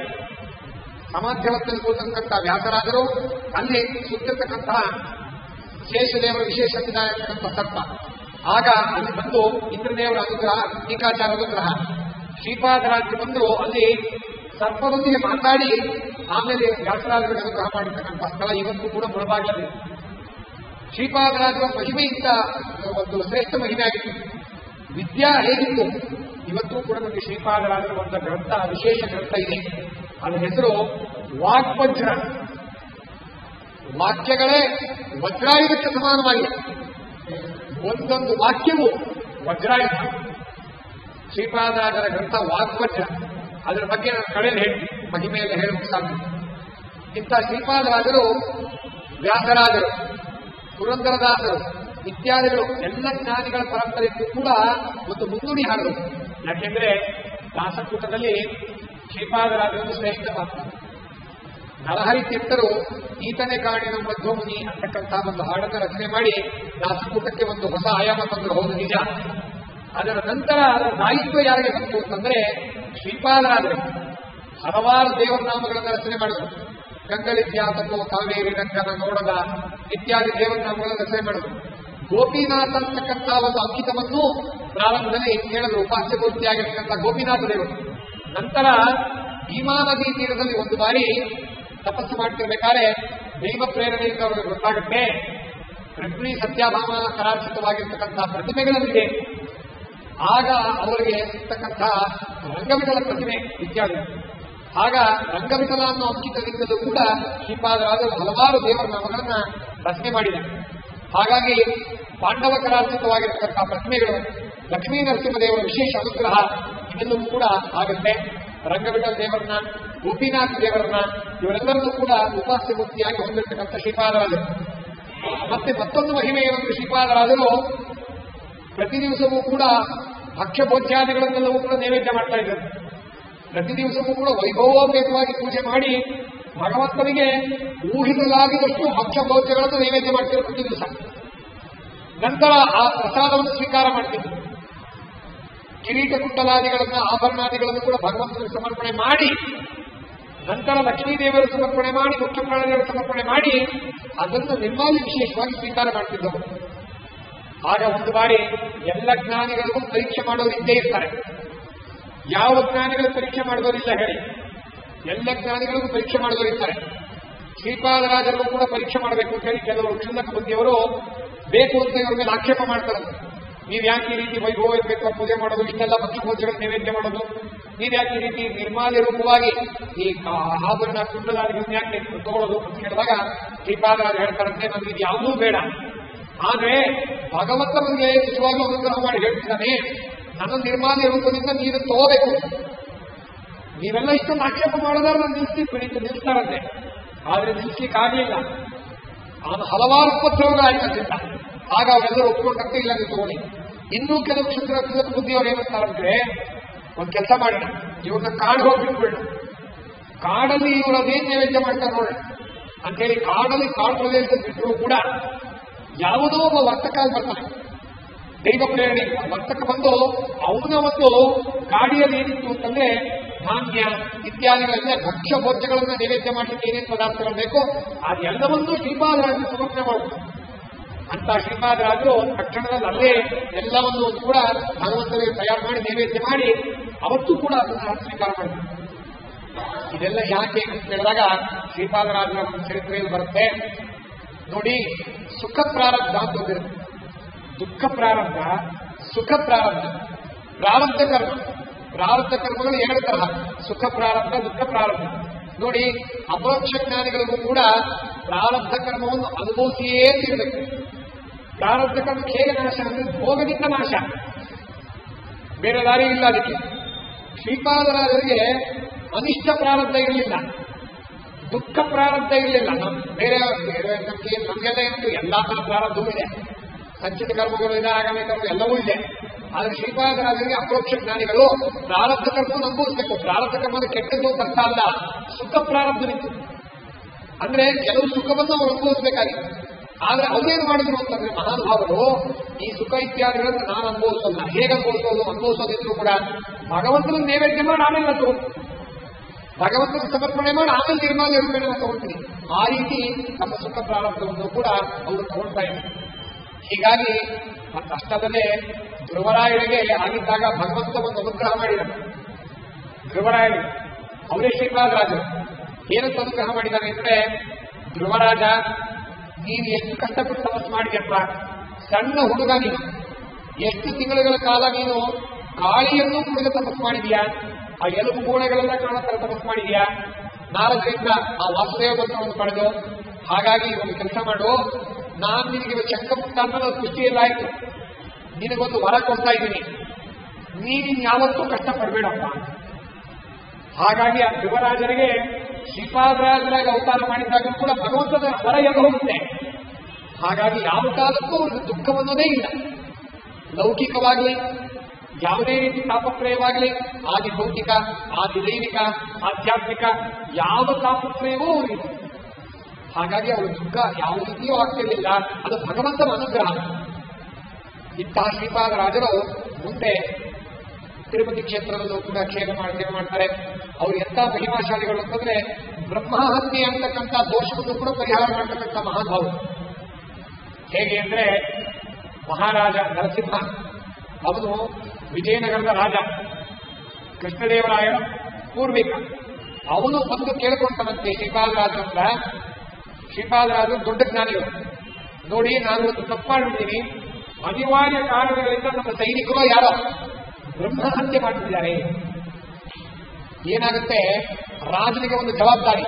ಸಮಾಧ್ಯವತ್ತಲ್ಲಿ ಕೂತಕ್ಕಂಥ ವ್ಯಾಸರಾಜರು ಅಲ್ಲಿ ಸುತ್ತಿರ್ತಕ್ಕಂತಹ ಶೇಷದೇವರ ವಿಶೇಷ ಇರ್ತಕ್ಕಂಥ ಸರ್ಪ. ಆಗ ಅಲ್ಲಿ ಬಂದು ಇಂದ್ರದೇವರ ಅನುಗ್ರಹ, ಟೀಕಾಚಾರ ಅನುಗ್ರಹ, ಶ್ರೀಪಾದರಾಜರು ಬಂದು ಅಲ್ಲಿ ಸರ್ಪದೊಂದಿಗೆ ಮಾತಾಡಿ ಆಮೇಲೆ ವ್ಯಾಸರಾಜರಿಗೆ ಅನುಗ್ರಹ ಮಾಡಿರ್ತಕ್ಕಂಥ ಸ್ಥಳ ಇವತ್ತು ಕೂಡ ಮುಳುಭಾಗದಲ್ಲಿ. ಶ್ರೀಪಾದರಾಜರ ಮಹಿಮೆಯಿಂದ ಒಂದು ಶ್ರೇಷ್ಠ ಮಹಿಮೆ ಆಗಿತ್ತು. ವಿದ್ಯಾ ಹೇಗಿತ್ತು ಇವತ್ತು ಕೂಡ ನಮಗೆ ಶ್ರೀಪಾದರಾಜರ ಒಂದು ಗ್ರಂಥ, ವಿಶೇಷ ಗ್ರಂಥ ಇದೆ. ಅದರ ಹೆಸರು ವಾಗ್ವಜ್ರ. ವಾಕ್ಯಗಳೇ ವಜ್ರಾಯುಧಕ್ಕೆ ಸಮಾನವಾಗಿದೆ. ಒಂದೊಂದು ವಾಕ್ಯವು ವಜ್ರಾಯುಧ. ಶ್ರೀಪಾದರಾಜರ ಗ್ರಂಥ ವಾಗ್ವಜ್ರ. ಅದರ ಬಗ್ಗೆ ನಾನು ಕಡೆಯಲ್ಲಿ ಹೇಳ್ತೀನಿ, ಮಹಿಮೆಯಲ್ಲಿ ಹೇಳಿ ಮುಗಿಸಾಗ್ತೀನಿ. ಇಂಥ ಶ್ರೀಪಾದರಾಜರು, ವ್ಯಾಸರಾಜರು, ಪುರಂದರದಾಸರು ಇತ್ಯಾದಿಗಳು ಎಲ್ಲ ಜ್ಞಾನಿಗಳ ಪರಂಪರೆಗೂ ಕೂಡ ಒಂದು ಮುನ್ನುಡಿ ಹಾಡಲು. ಯಾಕೆಂದ್ರೆ ದಾಸಕೂಟದಲ್ಲಿ ಶ್ರೀಪಾದರಾಜರು ಶ್ರೇಷ್ಠ ಮಾತ್ರ. ನರಹರಿ ತೀರ್ಥರು ಈತನೇ ಕಾಡಿನ ಮಧ್ವಮುನಿ ಅಂತಕ್ಕಂಥ ಒಂದು ಹಾಡನ್ನು ರಚನೆ ಮಾಡಿ ದಾಸಕೂಟಕ್ಕೆ ಒಂದು ಹೊಸ ಆಯಾಮ ತಂದರು. ಹೌದು, ನಿಜ. ಅದರ ನಂತರ ಅದರ ದಾಯಿತ್ವ ಯಾರಿಗೆ ಬಂತು ಅಂತಂದ್ರೆ ಶ್ರೀಪಾದರಾಜರು ಹಲವಾರು ದೇವರ ನಾಮಗಳನ್ನು ರಚನೆ ಮಾಡಿದರು. ಗಂಗಲಿದ್ಯಾತಪೋ ಕಾವೇರಿ ರಂಗನ ನೋಡದ ಇತ್ಯಾದಿ ದೇವರ ನಾಮಗಳನ್ನು ರಚನೆ ಮಾಡಿದರು. ಗೋಪಿನಾಥ ಅಂತಕ್ಕಂಥ ಒಂದು ಅಂಕಿತವನ್ನು ಪ್ರಾರಂಭದಲ್ಲಿ ಹೇಳಿದ್ರು, ಉಪಾಸ್ಯ ಮೂರ್ತಿಯಾಗಿರ್ತಕ್ಕಂಥ ಗೋಪಿನಾಥ ದೇವರು. ನಂತರ ಭೀಮಾ ನದಿ ತೀರದಲ್ಲಿ ಒಂದು ಬಾರಿ ತಪಸ್ಸು ಮಾಡ್ತಿರ್ಬೇಕಾದ್ರೆ ದೈವ ಪ್ರೇರಣೆಯಿಂದ ಅವರಿಗೆ ಗೊತ್ತಾಗುತ್ತೆ ರುಕ್ಮಿಣಿ ಸತ್ಯಭಾಮ ಕರಾರ್ಚಿತವಾಗಿರ್ತಕ್ಕಂಥ ಪ್ರತಿಮೆಗಳಲ್ಲಿದೆ. ಆಗ ಅವರಿಗೆ ಸಿಗ್ತಕ್ಕಂಥ ರಂಗವಿಠಲ ಪ್ರತಿಮೆ ಇತ್ಯಾದಿ. ಆಗ ರಂಗವಿಠಲ ಅನ್ನೋ ಅಂಕಿತದಿಂದಲೂ ಕೂಡ ಶ್ರೀಪಾದರಾಜರು ಹಲವಾರು ದೇವರ ನಾಮಗಳನ್ನ ರಚನೆ ಮಾಡಿದ್ದಾರೆ. ಹಾಗಾಗಿ ಪಾಂಡವ ಕರಾರ್ಚಿತವಾಗಿರ್ತಕ್ಕಂಥ ಪ್ರತಿಮೆಗಳು, ಲಕ್ಷ್ಮೀ ನರಸಿಂಹದೇವರ ವಿಶೇಷ ಅನುಗ್ರಹ ಇದೆಲ್ಲವೂ ಕೂಡ ಆಗುತ್ತೆ. ರಂಗವಿಠಲ ದೇವರನ್ನ, ಗೋಪಿನಾಥ ದೇವರನ್ನ ಇವರೆಲ್ಲರನ್ನೂ ಕೂಡ ಉಪಾಸ್ಯ ಮೂರ್ತಿಯಾಗಿ ಹೊಂದಿರತಕ್ಕಂಥ ಶ್ರೀಪಾದರಾಜರು. ಮತ್ತೆ ಮತ್ತೊಂದು ಮಹಿಮೆ ಏನಂದ್ರೆ ಶ್ರೀಪಾದರಾಜರು ಪ್ರತಿ ದಿವಸವೂ ಕೂಡ ಭಕ್ಷ್ಯ ಭೋಜ್ಯಾದಿಗಳನ್ನೆಲ್ಲವೂ ಕೂಡ ನೈವೇದ್ಯ ಮಾಡ್ತಾ ಇದ್ದಾರೆ. ಪ್ರತಿ ದಿವಸವೂ ಕೂಡ ವೈಭವೋಪೇತವಾಗಿ ಪೂಜೆ ಮಾಡಿ ಭಗವಂತನಿಗೆ ಊಹಿಸಲಾಗಿದಷ್ಟು ಭಕ್ಷ್ಯ ಭೋಜ್ಯಗಳನ್ನು ನೈವೇದ್ಯ ಮಾಡ್ತಿದ್ರು ಪ್ರತಿ ದಿವಸ. ನಂತರ ಆ ಪ್ರಸಾದವನ್ನು ಸ್ವೀಕಾರ ಮಾಡ್ತಿದ್ರು. ಕಿರೀಟ ಕುಂಡಲಾದಿಗಳನ್ನ, ಆಭರಣಾದಿಗಳನ್ನು ಕೂಡ ಭಗವಂತನಿಗೆ ಸಮರ್ಪಣೆ ಮಾಡಿ, ನಂತರ ಲಕ್ಷ್ಮೀದೇವರು ಸಮರ್ಪಣೆ ಮಾಡಿ, ಮುಖ್ಯ ಪ್ರಾಣದೇವರು ಸಮರ್ಪಣೆ ಮಾಡಿ ಅದನ್ನು ನಿರ್ಮಾಲ್ಯ ವಿಶೇಷವಾಗಿ ಸ್ವೀಕಾರ ಮಾಡ್ತಿದ್ದವು. ಆಗ ಒಂದು ಬಾರಿ ಎಲ್ಲ ಜ್ಞಾನಿಗಳಿಗೂ ಪರೀಕ್ಷೆ ಮಾಡೋರು ಇದ್ದೇ ಇರ್ತಾರೆ. ಯಾವ ಜ್ಞಾನಿಗಳು ಪರೀಕ್ಷೆ ಮಾಡೋರಿಲ್ಲ ಹೇಳಿ, ಎಲ್ಲ ಜ್ಞಾನಿಗಳಿಗೂ ಪರೀಕ್ಷೆ ಮಾಡೋರಿರ್ತಾರೆ. ಶ್ರೀಪಾದರಾಜರಿಗೂ ಕೂಡ ಪರೀಕ್ಷೆ ಮಾಡಬೇಕು ಅಂತ ಹೇಳಿ ಕೆಲವರು ಕ್ಷುಲ್ಲಕ ಬುದ್ಧಿಯವರು ಬೇಕು ಅಂತ ಇವರ ಮೇಲೆ ಆಕ್ಷೇಪ ಮಾಡ್ತಾರೆ. ನೀವು ಯಾಕೆ ಈ ರೀತಿ ವೈಭವ ಇರಬೇಕು ಪೂಜೆ ಮಾಡೋದು, ಇಷ್ಟೆಲ್ಲ ಭಕ್ಷ್ಯಭೋಜ್ಯಗಳ ನೈವೇದ್ಯ ಮಾಡೋದು, ನೀವು ಯಾಕೆ ಈ ರೀತಿ ನಿರ್ಮಾಲ್ಯ ರೂಪವಾಗಿ ಈ ಆಭರಣ ಕುಂಡಲಾದಿಗಳನ್ನ ಯಾಕೆ ತಗೊಳ್ಳೋದು ಅಂತ ಹೇಳಿದಾಗ ಶ್ರೀಪಾದರಾಜ ಹೇಳ್ತಾರಂತೆ, ನಮ್ಗೆ ಇದು ಯಾವುದೂ ಬೇಡ. ಆದ್ರೆ ಭಗವಂತ ನಮಗೆ ನಿಜವಾಗ್ಲೂ ಅನುಗ್ರಹ ಮಾಡಿ ಹೇಳ್ತಿದ್ದಾನೆ, ನನ್ನ ನಿರ್ಮಾಲ್ಯ ರೂಪದಿಂದ ನೀರು ತಗೋಬೇಕು. ನೀವೆಲ್ಲ ಇಷ್ಟೊಂದು ಆಕ್ಷೇಪ ಮಾಡೋದಾದ್ರೆ ನಾನು ನಿಲ್ಲಿಸ್ತಾರಂತೆ. ಆದ್ರೆ ನಿಲ್ಲಿಸ್ಲಿಕ್ಕಾಗಲಿಲ್ಲ. ಅವನು ಹಲವಾರು ಉಪದ್ರವಗಳಾಯ್ತಂತ. ಆಗ ಅವರೆಲ್ಲರೂ ಒಪ್ಕೊಂಡಂತೆ ಇಲ್ಲ ನೀವು ತಗೊಳ್ಳಿ. ಇನ್ನೂ ಕೆಲವು ಕ್ಷುದ್ರ ಬುದ್ಧಿಯವರು ಏನಂತಾರಂದ್ರೆ, ಒಂದು ಕೆಲಸ ಮಾಡೋಣ, ಇವ್ರನ್ನ ಕಾಡು ಹೋಗ್ಬಿಟ್ಬಿಡ, ಕಾಡಲ್ಲಿ ಇವರು ಅದೇನ್ ನೈವೇದ್ಯ ಮಾಡ್ತಾರೆ ನೋಡ ಅಂತೇಳಿ ಕಾಡಲ್ಲಿ ಕಾಡು ಪ್ರದೇಶದಲ್ಲಿ ಬಿಟ್ಟರು ಕೂಡ ಯಾವುದೋ ಒಬ್ಬ ವರ್ತಕ ಬರ್ತಾನೆ, ದೈವ ಪ್ರೇರಣೆ ವರ್ತಕ ಬಂದು ಅವನ ಒಂದು ಗಾಡಿಯಲ್ಲಿ ಏನಿತ್ತು ಅಂತಂದ್ರೆ ಧಾನ್ಯ ಇತ್ಯಾದಿಗಳನ್ನ ಭಕ್ಷ್ಯ ಭೋಜ್ಯಗಳನ್ನ ನೈವೇದ್ಯ ಮಾಡಲಿಕ್ಕೆ ಏನೇನು ಪದಾರ್ಥಗಳು ಬೇಕು ಅದೆಲ್ಲವನ್ನೂ ಶ್ರೀಪಾದರಾಜರು ಸಮರ್ಪಣೆ ಮಾಡುವುದು. ಅಂತ ಶ್ರೀಪಾದರಾಜರು ತಕ್ಷಣದಲ್ಲಿ ಅಲ್ಲೇ ಎಲ್ಲವನ್ನೂ ಕೂಡ ಭಗವಂತನಿಗೆ ತಯಾರು ಮಾಡಿ ನೈವೇದ್ಯ ಮಾಡಿ ಅವತ್ತೂ ಕೂಡ ಅದನ್ನು ಸ್ವೀಕಾರ ಮಾಡಿದ್ರು. ಇದೆಲ್ಲ ಯಾಕೆ ಅಂತ ಹೇಳಿದಾಗ ಶ್ರೀಪಾದರಾಜರ ಒಂದು ಚರಿತ್ರೆಯಲ್ಲಿ ಬರುತ್ತೆ ನೋಡಿ. ಸುಖ ಪ್ರಾರಬ್ಧ ಅಂತ ಹೋಗಿರುತ್ತೆ, ದುಃಖ ಪ್ರಾರಬ್ಧ, ಸುಖ ಪ್ರಾರಬ್ಧ. ಪ್ರಾರಬ್ಧ ಕರ್ಮ, ಪ್ರಾರಬ್ಧ ಕರ್ಮಗಳು ಎರಡು ತರಹ, ಸುಖ ಪ್ರಾರಬ್ಧ, ದುಃಖ ಪ್ರಾರಬ್ಧ. ನೋಡಿ, ಅಪರೋಕ್ಷ ಜ್ಞಾನಿಗಳಿಗೂ ಕೂಡ ಪ್ರಾರಬ್ಧ ಕರ್ಮವನ್ನು ಅನುಭವಿಸಿಯೇ ಇರಬೇಕು. ಪ್ರಾರಬ್ಧ ಕರ್ಮಕ್ಕೆ ಹೇಗೆ ನಾಶ ಅಂದ್ರೆ ಭೋಗದಿಂದ ನಾಶ, ಬೇರೆ ದಾರಿ ಇಲ್ಲ ಅದಕ್ಕೆ. ಶ್ರೀಪಾದರಾಜರಿಗೆ ಅನಿಷ್ಟ ಪ್ರಾರಬ್ಧ ಇರಲಿಲ್ಲ, ದುಃಖ ಪ್ರಾರಬ್ಧ ಇರಲಿಲ್ಲ. ಬೇರೆ ನಮಗೆಲ್ಲ ಇತ್ತು, ಎಲ್ಲಾ ತರ ಪ್ರಾರಬ್ಧವೂ ಇದೆ, ಸಂಚಿತ ಕರ್ಮಗಳು ಇದೆ, ಆಗಾಮಿ ಕರ್ಮ ಎಲ್ಲವೂ ಇದೆ. ಆದ್ರೆ ಶ್ರೀಪಾದರಾಜರಿಗೆ ಅಪರೋಕ್ಷ ಜ್ಞಾನಿಗಳು ಪ್ರಾರಬ್ಧ ಕರ್ಮವನ್ನು ಅನುಭವಿಸಬೇಕು. ಪ್ರಾರಬ್ಧ ಕರ್ಮದ ಕೆಟ್ಟದ್ದು ಅರ್ಥ ಅಲ್ಲ, ಸುಖ ಪ್ರಾರಬ್ಧವಿತ್ತು. ಅಂದ್ರೆ ಕೆಲವು ಸುಖವನ್ನು ಅವರು ಅನುಭವಿಸಬೇಕಾಗಿತ್ತು. ಆದ್ರೆ ಅವ್ರೇನು ಮಾಡಿದ್ರು ಅಂತಂದ್ರೆ ಮಹಾನುಭಾವರು ಈ ಸುಖ ಇತ್ಯಾದಿಗಳನ್ನು ನಾನು ಅನುಭವಿಸಲ್ಲ, ಹೇಗೆ ಅನುಭವಿಸೋದಿದ್ರು ಕೂಡ ಭಗವಂತನ ನೈವೇದ್ಯ ಮಾಡಿ ಆಮೇಲೆ ತಗೊಂಡು ಭಗವಂತನ ಸಮರ್ಪಣೆ ಮಾಡಿ ಆಮೇಲೆ ನಿರ್ಮಾಲ್ಯ ರೂಪೇಣ ತಗೊಳ್ತೀನಿ. ಆ ರೀತಿ ನಮ್ಮ ಸುಖ ಪ್ರಾರಬ್ಧವನ್ನು ಕೂಡ ಅವರು ತಗೊಳ್ತಾ ಇದ್ದಾರೆ. ಹೀಗಾಗಿ ಮತ್ತಷ್ಟದಲ್ಲೇ ಧ್ರುವರಾಯರಿಗೆ ಆಗಿದ್ದಾಗ ಭಗವಂತ ಒಂದು ಅನುಗ್ರಹ ಮಾಡಿದರು. ಧ್ರುವರಾಯರು ಅವರೇ ಶ್ರೀಪಾದರಾಜರು ಏನಂತ ಅನುಗ್ರಹ ಮಾಡಿದ್ದಾರೆ ಅಂದ್ರೆ, ಧ್ರುವರಾಜ ನೀನು ಎಷ್ಟು ಕಷ್ಟಪಟ್ಟು ತಪಸ್ಸು ಮಾಡಿದೆಪ್ಪ, ಸಣ್ಣ ಹುಡುಗ ನೀನು, ಎಷ್ಟು ತಿಂಗಳುಗಳ ಕಾಲ ನೀನು ಗಾಳಿಯನ್ನು ಕುಡಿದ ತಪಸ್ಸು ಮಾಡಿದೀಯಾ, ಆ ಎಲುಬು ಗೋಳೆಗಳೆಲ್ಲ ಕಾಣುತ್ತರ ತಪಸ್ಸು ಮಾಡಿದೀಯಾ, ನಾರದರಿಂದ ಆ ವಾಸುದೇವ ಮಂತ್ರವನ್ನು ಪಡೆದು. ಹಾಗಾಗಿ ಒಂದು ಕೆಲಸ ಮಾಡು, ನಾನು ನಿನಗೆ ಚಕ್ರಪುಟ್ಟ ಅನ್ನೋ ಸೃಷ್ಟಿಯಲ್ಲಾಯ್ತು, ನಿನಗೊಂದು ವರ ಕೊಡ್ತಾ ಇದ್ದೀನಿ, ನೀನು ಯಾವತ್ತೂ ಕಷ್ಟಪಡಬೇಡಪ್ಪ. ಹಾಗಾಗಿ ಆ ಧ್ರುವರಾಜರಿಗೆ ಶ್ರೀಪಾದರಾಜರಾಗಿ ಅವತಾರ ಮಾಡಿದಾಗ ಕೂಡ ಭಗವಂತನ ವರ ಎದ್ದು ಹೋಗುತ್ತೆ. ಹಾಗಾಗಿ ಯಾವ ಕಾಲಕ್ಕೂ ಅವ್ರಿಗೆ ದುಃಖವನ್ನೋದೇ ಇಲ್ಲ. ಲೌಕಿಕವಾಗಲಿ ಯಾವುದೇ ರೀತಿ ತಾಪತ್ರಯವಾಗಲಿ, ಆದಿ ಭೌತಿಕ, ಆದಿ ದೈವಿಕ, ಆದಿ ಆಧ್ಯಾತ್ಮಿಕ ಯಾವ ತಾಪತ್ರಯವೂ ಅವರಿಗೆ. ಹಾಗಾಗಿ ಅವರು ದುಃಖ ಯಾವ ರೀತಿಯೂ ಆಗ್ತಿರಲಿಲ್ಲ. ಅದು ಭಗವಂತನ ಅನುಗ್ರಹ. ಇಂತಹ ಶ್ರೀಪಾದರಾಜರು ಮುಂದೆ ತಿರುಪತಿ ಕ್ಷೇತ್ರದಲ್ಲೂ ಕೂಡ ಸೇವೆ ಮಾಡ್ತಾರೆ. ಅವರು ಎಂಥ ಮಹಿಮಾಶಾಲಿಗಳು ಅಂತಂದ್ರೆ ಬ್ರಹ್ಮಹತ್ಯೆ ಅಂತಕ್ಕಂಥ ದೋಷವನ್ನು ಕೂಡ ಪರಿಹಾರ ಮಾಡ್ತಕ್ಕಂಥ ಮಹಾನುಭಾವರು. ಹೇಗೆ ಅಂದ್ರೆ ಮಹಾರಾಜ ನರಸಿಂಹ ಅವನು ವಿಜಯನಗರದ ರಾಜ, ಕೃಷ್ಣದೇವರಾಯನ ಪೂರ್ವಿಕ. ಅವನು ಬಂದು ಕೇಳ್ಕೊಂಡಂತೆ ಶ್ರೀಪಾದರಾಜರಿಂದ, ಶ್ರೀಪಾದರಾಜರು ದೊಡ್ಡ ಜ್ಞಾನಿಗಳು, ನೋಡಿ ನಾನು ಒಂದು ತಪ್ಪು ಮಾಡಿದ್ದೀನಿ, ಅನಿವಾರ್ಯ ಕಾರಣಗಳಿಂದ ನಮ್ಮ ಸೈನಿಕರು ಯಾರೋ ಬ್ರಹ್ಮಹತ್ಯೆ ಮಾಡ್ತಿದ್ದಾರೆ. ಏನಾಗುತ್ತೆ, ರಾಜನಿಗೆ ಒಂದು ಜವಾಬ್ದಾರಿ.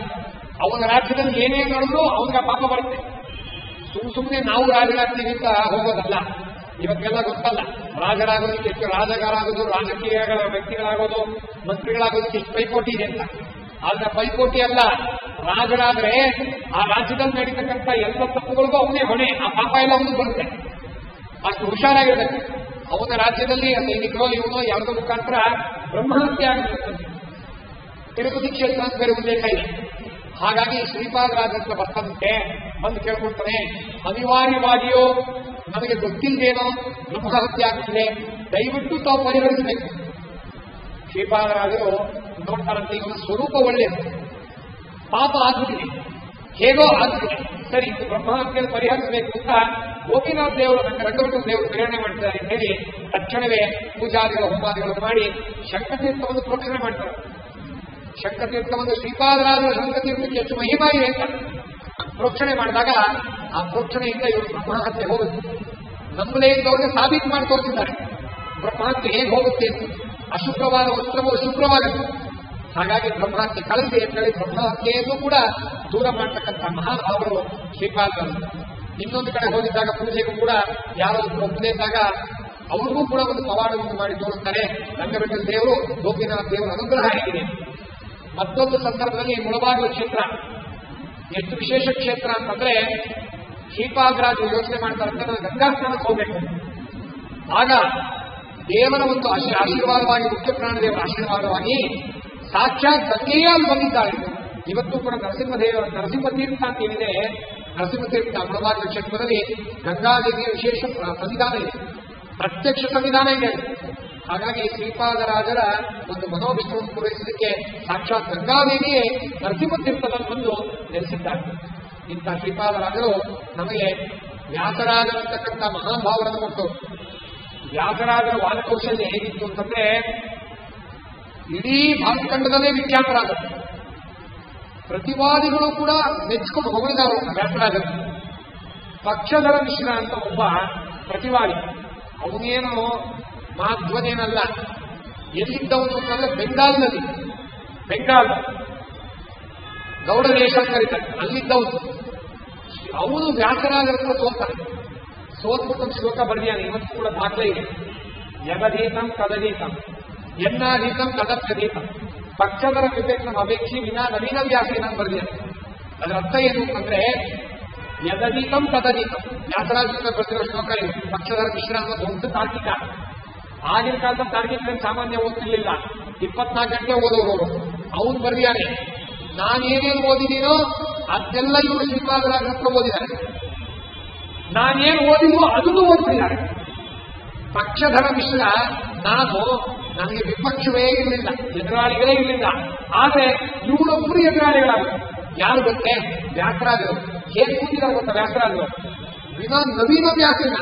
ಅವನ ರಾಜ್ಯದಲ್ಲಿ ಏನೇನು ನಡೆದ್ರು ಅವನಿಗೆ ಪಾಪ ಬರುತ್ತೆ. ಸುಮ್ಮನೆ ನಾವು ರಾಜರಾಗ್ತೀವಿ ಅಂತ ಹೋಗೋದಲ್ಲ. ಇವತ್ತೆಲ್ಲ ಗೊತ್ತಲ್ಲ, ರಾಜರಾಗೋದಕ್ಕೆ ಎಷ್ಟು ರಾಜಗಾರಾಗೋದು, ರಾಜಕೀಯ ವ್ಯಕ್ತಿಗಳಾಗೋದು, ಮಂತ್ರಿಗಳಾಗೋದಕ್ಕೆ ಎಷ್ಟು ಪೈಪೋಟಿ ಇದೆ ಅಂತ. ಆದ್ರೆ ಪೈಪೋಟಿ ಅಲ್ಲ, ರಾಜರಾದ್ರೆ ಆ ರಾಜ್ಯದಲ್ಲಿ ನಡೀತಕ್ಕಂಥ ಎಲ್ಲ ತಪ್ಪುಗಳಿಗೂ ಅವನೇ ಹೊಣೆ. ಆ ಪಾಪ ಎಲ್ಲ ಅವನಿಗೆ ಬರುತ್ತೆ. ಅಷ್ಟು ಹುಷಾರಾಗಿರ್ಬೇಕು. ಅವನ ರಾಜ್ಯದಲ್ಲಿ ಸೈನಿಕರೋ ಇವನೋ ಯಾವುದೋ ಮುಖಾಂತರ ಬ್ರಹ್ಮಹತ್ಯೆ ಆಗಿರ್ತದೆ. ತಿರುಪತಿ ಕ್ಷೇತ್ರ ಅಂತ ಬೇರೆ ಉಲ್ಲೇಖ ಇದೆ. ಹಾಗಾಗಿ ಶ್ರೀಪಾದರಾಜಂತ ಬರ್ತಂತೆ ಬಂದು ಕೇಳ್ಕೊಳ್ತಾನೆ, ಅನಿವಾರ್ಯವಾಗಿಯೂ ನಮಗೆ ಗೊತ್ತಿಲ್ಲದೇನೋ ಬ್ರಹ್ಮಹತ್ಯೆ ಆಗ್ತಿದೆ, ದಯವಿಟ್ಟು ತಾವು ಪರಿಹರಿಸಬೇಕು. ಶ್ರೀಪಾದರಾಜರು ನೋಡ್ತಾರಂತೆ, ಇವನ ಸ್ವರೂಪ ಒಳ್ಳೆಯದು, ಪಾಪ ಆಗ್ಬಿಟ್ಟಿದೆ, ಹೇಗೋ ಆಗ್ತಿದೆ, ಸರಿ ಬ್ರಹ್ಮಹತ್ಯೆಯನ್ನು ಪರಿಹರಿಸಬೇಕು ಅಂತ ಗೋಪಿನಾಥ್ ದೇವರು ರಂಗವಟ ದೇವರು ಪ್ರೇರಣೆ ಮಾಡ್ತಾರೆ ಅಂತ ಹೇಳಿ ತಕ್ಷಣವೇ ಪೂಜಾದಿಗಳು ಹೋಮಾದಿಗಳು ಮಾಡಿ ಶಂಕತೀರ್ಥವನ್ನು ಪ್ರೋಕ್ಷಣೆ ಮಾಡ್ತಾರೆ. ಶಂಕತೀರ್ಥವನ್ನು ಶ್ರೀಪಾದರಾಜರ ಶಂಕತೀರ್ಥಕ್ಕೆ ಹೆಚ್ಚು ಮಹಿಮಾ ಇದೆ ಅಂತ ಪ್ರೋಕ್ಷಣೆ ಮಾಡಿದಾಗ ಆ ಪ್ರೋಕ್ಷಣೆಯಿಂದ ಇವರು ಬ್ರಹ್ಮಹತ್ಯೆ ಹೋಗುತ್ತೆ. ನಮ್ಮದೇ ಇದ್ದವ್ರಿಗೆ ಸಾಬೀತು ಮಾಡಿ ತೋರಿಸಿದ್ದಾರೆ ಬ್ರಹ್ಮಹತ್ಯೆ ಹೇಗೆ ಹೋಗುತ್ತೆ ಅಂತ. ಅಶುಭ್ರವಾದ ವಸ್ತ್ರವು ಶುಭ್ರವಾಗುತ್ತೆ. ಹಾಗಾಗಿ ಬ್ರಹ್ಮಹತ್ಯೆ ಕಳೆಸಿ ಅಂತ ಹೇಳಿ ಬ್ರಹ್ಮಹತ್ಯೆಯನ್ನು ಕೂಡ ದೂರ ಮಾಡತಕ್ಕಂಥ ಮಹಾನುಭಾವರು ಶ್ರೀಪಾದರಾಜರು. ಇನ್ನೊಂದು ಕಡೆ ಹೋಗಿದ್ದಾಗ ಪೂಜೆಗೂ ಕೂಡ ಯಾರೋ ಒಬ್ಬನೇ ಇದ್ದಾಗ ಅವ್ರಿಗೂ ಕೂಡ ಒಂದು ಪವಾಡವನ್ನು ಮಾಡಿ ತೋರುತ್ತಾರೆ. ರಂಗಬೆಟ್ಟದ ದೇವರು, ಗೋಪಿನಾಥ ದೇವರ ಅನುಗ್ರಹ ಹೇಗಿದೆ. ಮತ್ತೊಂದು ಸಂದರ್ಭದಲ್ಲಿ ಮುಳಬಾಗಿಲು ಕ್ಷೇತ್ರ ಎಷ್ಟು ವಿಶೇಷ ಕ್ಷೇತ್ರ ಅಂತಂದ್ರೆ, ಶ್ರೀಪಾದರಾಜರು ಯೋಚನೆ ಮಾಡ್ತಾರಂತೆ ನಾನು ಗಂಗಾ ಸ್ನಾನಕ್ಕೆ ಹೋಗ್ಬೇಕು. ಆಗ ದೇವರ ಒಂದು ಆಶೀರ್ವಾದವಾಗಿ, ಮುಖ್ಯ ಪ್ರಾಣದೇವರ ಆಶೀರ್ವಾದವಾಗಿ ಸಾಕ್ಷಾತ್ ಗಂಗೆಯೇ ಅಲ್ಲಿ ಬಂದಿದ್ದಾರೆ. ಇವತ್ತು ಕೂಡ ನರಸಿಂಹ ತೀರ್ಥ ಅಂತ ಏನಿದೆ, ನರಸಿಂಹ ತೀರ್ಥ ಮುಳಬಾಗಿಲು ಕ್ಷೇತ್ರದಲ್ಲಿ ಗಂಗಾದೇವಿಯ ವಿಶೇಷ ಸಂವಿಧಾನ ಇದೆ, ಪ್ರತ್ಯಕ್ಷ ಸಂವಿಧಾನ ಇದೆ. ಹಾಗಾಗಿ ಶ್ರೀಪಾದರಾಜರ ಒಂದು ಮನೋಭಿಷ್ಟವನ್ನು ಪೂರೈಸಲಿಕ್ಕೆ ಸಾಕ್ಷಾತ್ ಗಂಗಾದೇವಿಯೇ ನರಸಿಂಹ ತೀರ್ಥದಲ್ಲಿ ಬಂದು ನೆಲೆಸಿದ್ದಾರೆ. ಇಂಥ ಶ್ರೀಪಾದರಾಜರು ನಮಗೆ ವ್ಯಾಸರಾಜರತಕ್ಕಂಥ ಮಹಾನುಭಾವರನ್ನು ಕೊಟ್ಟು, ವ್ಯಾಸರಾಜರ ವಾದಕೌಶಲ್ಯ ಹೇಗಿತ್ತು ಅಂತಂದ್ರೆ ಇಡೀ ಭಾರತಖಂಡದಲ್ಲೇ ವಿಖ್ಯಾತರಾದರು. ಪ್ರತಿವಾದಿಗಳು ಕೂಡ ನೆಚ್ಚಿಕೊಂಡು ಹೊಗಳಿದ್ದಾರೆ ವ್ಯಾಸರಾಜರು. ಪಕ್ಷಧರ ಮಿಶ್ರ ಅಂತ ಒಬ್ಬ ಪ್ರತಿವಾದಿ, ಅವನೇನು ಮಾಧ್ವನೇನಲ್ಲ, ಎಲ್ಲಿದ್ದವನು ಅಂತಂದ್ರೆ ಬೆಂಗಾಲ್ ಗೌಡ ದೇಶ ಅಂತ ಕರೀತಾರೆ, ಅಲ್ಲಿದ್ದವನು. ಅವನು ವ್ಯಾಸರಾಜರನ್ನು ಸೋಲ್ತಾನೆ. ಸೋತ್ಬಿಟ್ಟು ಶ್ಲೋಕ ಬರೆದಿಯಾನೆ, ಇವತ್ತು ಕೂಡ ದಾಖಲೆ ಇದೆ. ಯದಧೀತಂ ತದಧೀತಂ ಎನ್ನಾಧೀತಂ ತದಪ್ಯಧೀತಂ ಪಕ್ಷಧರ ವಿವೇಕನ ಅಪೇಕ್ಷೆ ವಿನಾ ನವೀನ ವ್ಯಾಸೇನ ಬರೆದಿಯಾನೆ. ಅದರ ಅರ್ಥ ಏನು ಅಂತಂದ್ರೆ, ಯದಧೀತಂ ತದಧೀತಂ ವ್ಯಾಸರಾಜರಿಂದ ಬರೆದಿರೋ ಶ್ಲೋಕ ಇದೆ. ಪಕ್ಷಧರ ಮಿಶ್ರ ಅನ್ನೋ ದೊಡ್ಡ ತಾರ್ಕಿಕ. ಆಗಿನ ಕಾಲದ ತಾರ್ಕಿಕ ಸಾಮಾನ್ಯ ಓದ್ತಿರ್ಲಿಲ್ಲ, 24 ಗಂಟೆ ಓದೋರು. ಅವನು ಬರೆದಿಯಾನೆ, ನಾನೇನೇನು ಓದಿದೀನೋ ಅದೆಲ್ಲ ಇವರು ಶ್ರೀಪಾದರಾಜರ ಹತ್ರ ಓದಿದ್ದಾರೆ, ನಾನೇನು ಓದಿದ್ವೋ ಅದನ್ನು ಓದ್ತಿದ್ದಾರೆ. ಪಕ್ಷಧರ ಮಿಶ್ರ ನನಗೆ ವಿಪಕ್ಷವೇ ಇರಲಿಲ್ಲ, ಎದುರಾಳಿಗಳೇ ಇರಲಿಲ್ಲ. ಆದ್ರೆ ಇವರೊಬ್ಬರು ಎದುರಾಳಿಗಳಾಗುತ್ತೆ. ಯಾರು ಗೊತ್ತೇ? ವ್ಯಾಸರಾಜರು. ಹೇಗೆ ಕೂತಿದ್ದಾರೆ ಗೊತ್ತಾ ವ್ಯಾಸರಾಜರು? ನವೀನ ವ್ಯಾಸನ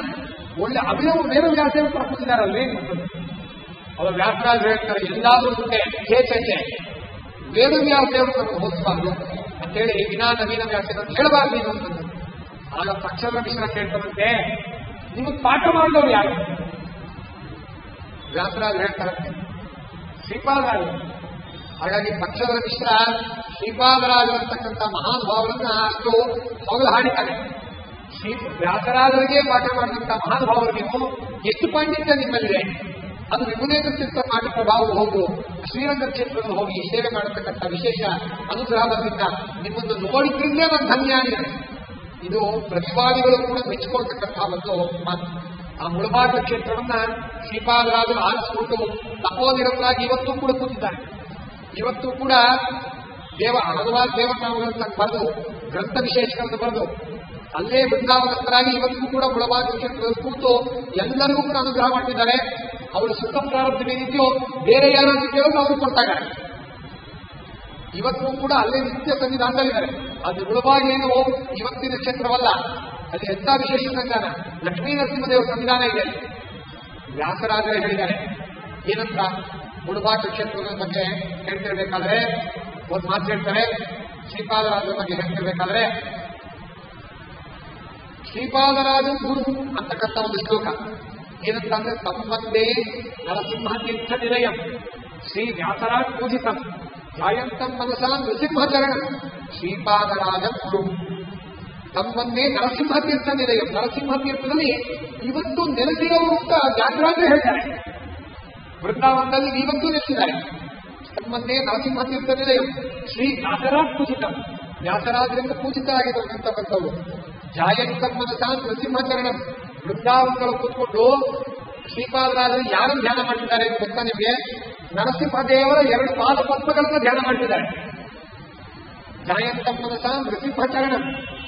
ಒಳ್ಳೆ ಅಭಿನವ ವೇದ ವ್ಯಾಸ ಕೂತಿದ್ದಾರಲ್ವೇ. ಅವರು ವ್ಯಾಸರಾಜರು ಹೇಳ್ತಾರೆ, ಎಲ್ಲಾದ್ರೂ ಮುಂದೆ ಚೇತಕ್ಕೆ ವೇದವ್ಯಾಸರು ನಮಗೆ ಹೋಲಿಸಬಾರ್ದು ಅಂತೇಳಿ ವಿನಾ ನವೀನ ವ್ಯಾಸ ಅಂತ ಹೇಳಬಾರ್ದು ನೀನು ಅಂತಂದು. ಆಗ ಪಕ್ಷಧರ ಮಿಶ್ರ ಕೇಳ್ತಾರಂತೆ, ನಿಮಗೆ ಪಾಠ ಮಾಡಿದವರು ಯಾರು? ವ್ಯಾಸರಾಜರು ಹೇಳ್ತಾರಂತೆ, ಶ್ರೀಪಾದರಾಜರು. ಹಾಗಾಗಿ ಪಕ್ಷಧರ ಮಿಶ್ರ ಶ್ರೀಪಾದರಾಜರತಕ್ಕಂಥ ಮಹಾನುಭಾವರನ್ನ ಅಷ್ಟು ಹೊಗಳು ಹಾಡಿದ್ದಾರೆ. ವ್ಯಾಸರಾಜರಿಗೆ ಪಾಠ ಮಾಡಿದಂಥ ಮಹಾನುಭಾವರು ನೀವು ಎಷ್ಟು ಪಾಂಡಿತ್ಯ ನಿಮ್ಮಲ್ಲಿದೆ. ಅದು ವಿಪುಲೇಂದ್ರ ತೀರ್ಥ ಪಾಠ ಪ್ರಭಾವ ಹೋಗು ಶ್ರೀರಂಗ ಕ್ಷೇತ್ರದಲ್ಲಿ ಹೋಗಿ ಸೇವೆ ಮಾಡತಕ್ಕಂಥ ವಿಶೇಷ ಅನುಗ್ರಹದಿಂದ ನಿಮ್ಮನ್ನು ನೋಡಿದ್ರಿಂದ ನಾನು ಧನ್ಯ ಆಗಿದೆ. ಇದು ಪ್ರತಿವಾದಿಗಳು ಕೂಡ ಮೆಚ್ಚಿಕೊಳ್ತಕ್ಕಂಥ ಒಂದು ಮಾತು. ಆ ಮುಳಬಾಗಿಲು ಕ್ಷೇತ್ರವನ್ನ ಶ್ರೀಪಾದರಾಜರು ಆರಿಸಿಕೊಂಡು ತಪೋನಿರತರಾಗಿ ಇವತ್ತು ಕೂಡ ಕೂತಿದ್ದಾರೆ. ಇವತ್ತು ಕೂಡ ಹಲವಾರು ದೇವನಾಮಗಳನ್ನು ಬರೆದು ಗ್ರಂಥ ವಿಶೇಷಗಳನ್ನು ಬರೆದು ಅಲ್ಲೇ ವೃಂದಾವನಸ್ಥರಾಗಿ ಇವತ್ತಿಗೂ ಕೂಡ ಮುಳಬಾಗ ಕ್ಷೇತ್ರದಲ್ಲಿ ಕೂತು ಎಲ್ಲರಿಗೂ ಕೂಡ ಅನುಗ್ರಹ ಮಾಡ್ತಿದ್ದಾರೆ. ಅವರು ಸುಖ ಪ್ರಾರಬ್ಧ ಏನಿದೆಯೋ ಬೇರೆ ಯಾರಾದ್ರೂ ಕೇಳೋದು ಅವರು ಕೊಡ್ತಾರೆ. ಇವತ್ತಿಗೂ ಕೂಡ ಅಲ್ಲೇ ನಿತ್ಯ ಸನ್ನಿಧಾನದಲ್ಲಿದ್ದಾರೆ. ಅದು ಮುಳಬಾಗ ಏನು ಇವತ್ತಿನ ಕ್ಷೇತ್ರವಲ್ಲ, ಅಲ್ಲಿ ಎಂಥ ವಿಶೇಷ ಸನ್ನಿಧಾನ. ಲಕ್ಷ್ಮೀ ನರಸಿಂಹದೇವರ ಸನ್ನಿಧಾನ ಇದೆ. ವ್ಯಾಸರಾಜರೇ ಹೇಳಿದ್ದಾರೆ ಏನಂತ, ಮುಳಬಾಗ ಕ್ಷೇತ್ರದ ಬಗ್ಗೆ ಹೇಳ್ತಿರ್ಬೇಕಾದ್ರೆ ಒಂದು ಮಾತು ಹೇಳ್ತಾರೆ. ಶ್ರೀಪಾದರಾಜರ ಬಗ್ಗೆ ಹೇಳ್ತಿರ್ಬೇಕಾದ್ರೆ, ಶ್ರೀಪಾದರಾಜ ಗುರು ಅಂತಕ್ಕಂಥ ಒಂದು ಶ್ಲೋಕ ಏನಂತ ಅಂದ್ರೆ, ಸಂಬಂಧೇ ನರಸಿಂಹ ತೀರ್ಥ ನಿಲಯಂ ಶ್ರೀ ವ್ಯಾಸರಾಜ್ ಪೂಜಿತಂ ಜಾಯಂತಂ ಮನಸಾ ನೃಸಿಂಹಚರಣ ಶ್ರೀಪಾದರಾಜ ಗುರು. ಸಂಬಂಧೇ ನರಸಿಂಹ ತೀರ್ಥ ನಿಲಯಂ, ನರಸಿಂಹ ತೀರ್ಥದಲ್ಲಿ ಇವತ್ತು ನೆಲೆಸಿರೋರು ಅಂತ ವ್ಯಾಸರಾಜರೇ ಹೇಳ್ತಾರೆ. ವೃಂದಾವನದಲ್ಲಿ ಇವತ್ತು ನೆಲೆಸಿದ್ದಾರೆ. ಸಂಬಂಧೇ ನರಸಿಂಹ ತೀರ್ಥ ನಿಲಯಂ ಶ್ರೀ ವ್ಯಾಸರಾಜ್ ಪೂಜಿತಂ, ವ್ಯಾಸರಾಜರಿಂದ ಪೂಜಿತರಾಗಿರ್ತಕ್ಕಂಥವ್ರು. ಜಾಯಂತಂ ಮನಸಾ ನೃಸಿಂಹಚರಣ, ವೃಂದಾವನಗಳು ಕೂತ್ಕೊಂಡು ಶ್ರೀಪಾದರಾಜರು ಯಾರನ್ನು ಧ್ಯಾನ ಮಾಡ್ತಿದ್ದಾರೆ ಅಂತ ಗೊತ್ತಾ ನಿಮಗೆ? ನರಸಿಂಹದೇವರ 2 ಪಾದ ಪದ್ಮಗಳನ್ನು ಧ್ಯಾನ ಮಾಡ್ತಿದ್ದಾರೆ. ಜಾಯಂತಂ ಮನಸಾ ನೃಸಿಂಹಚರಣ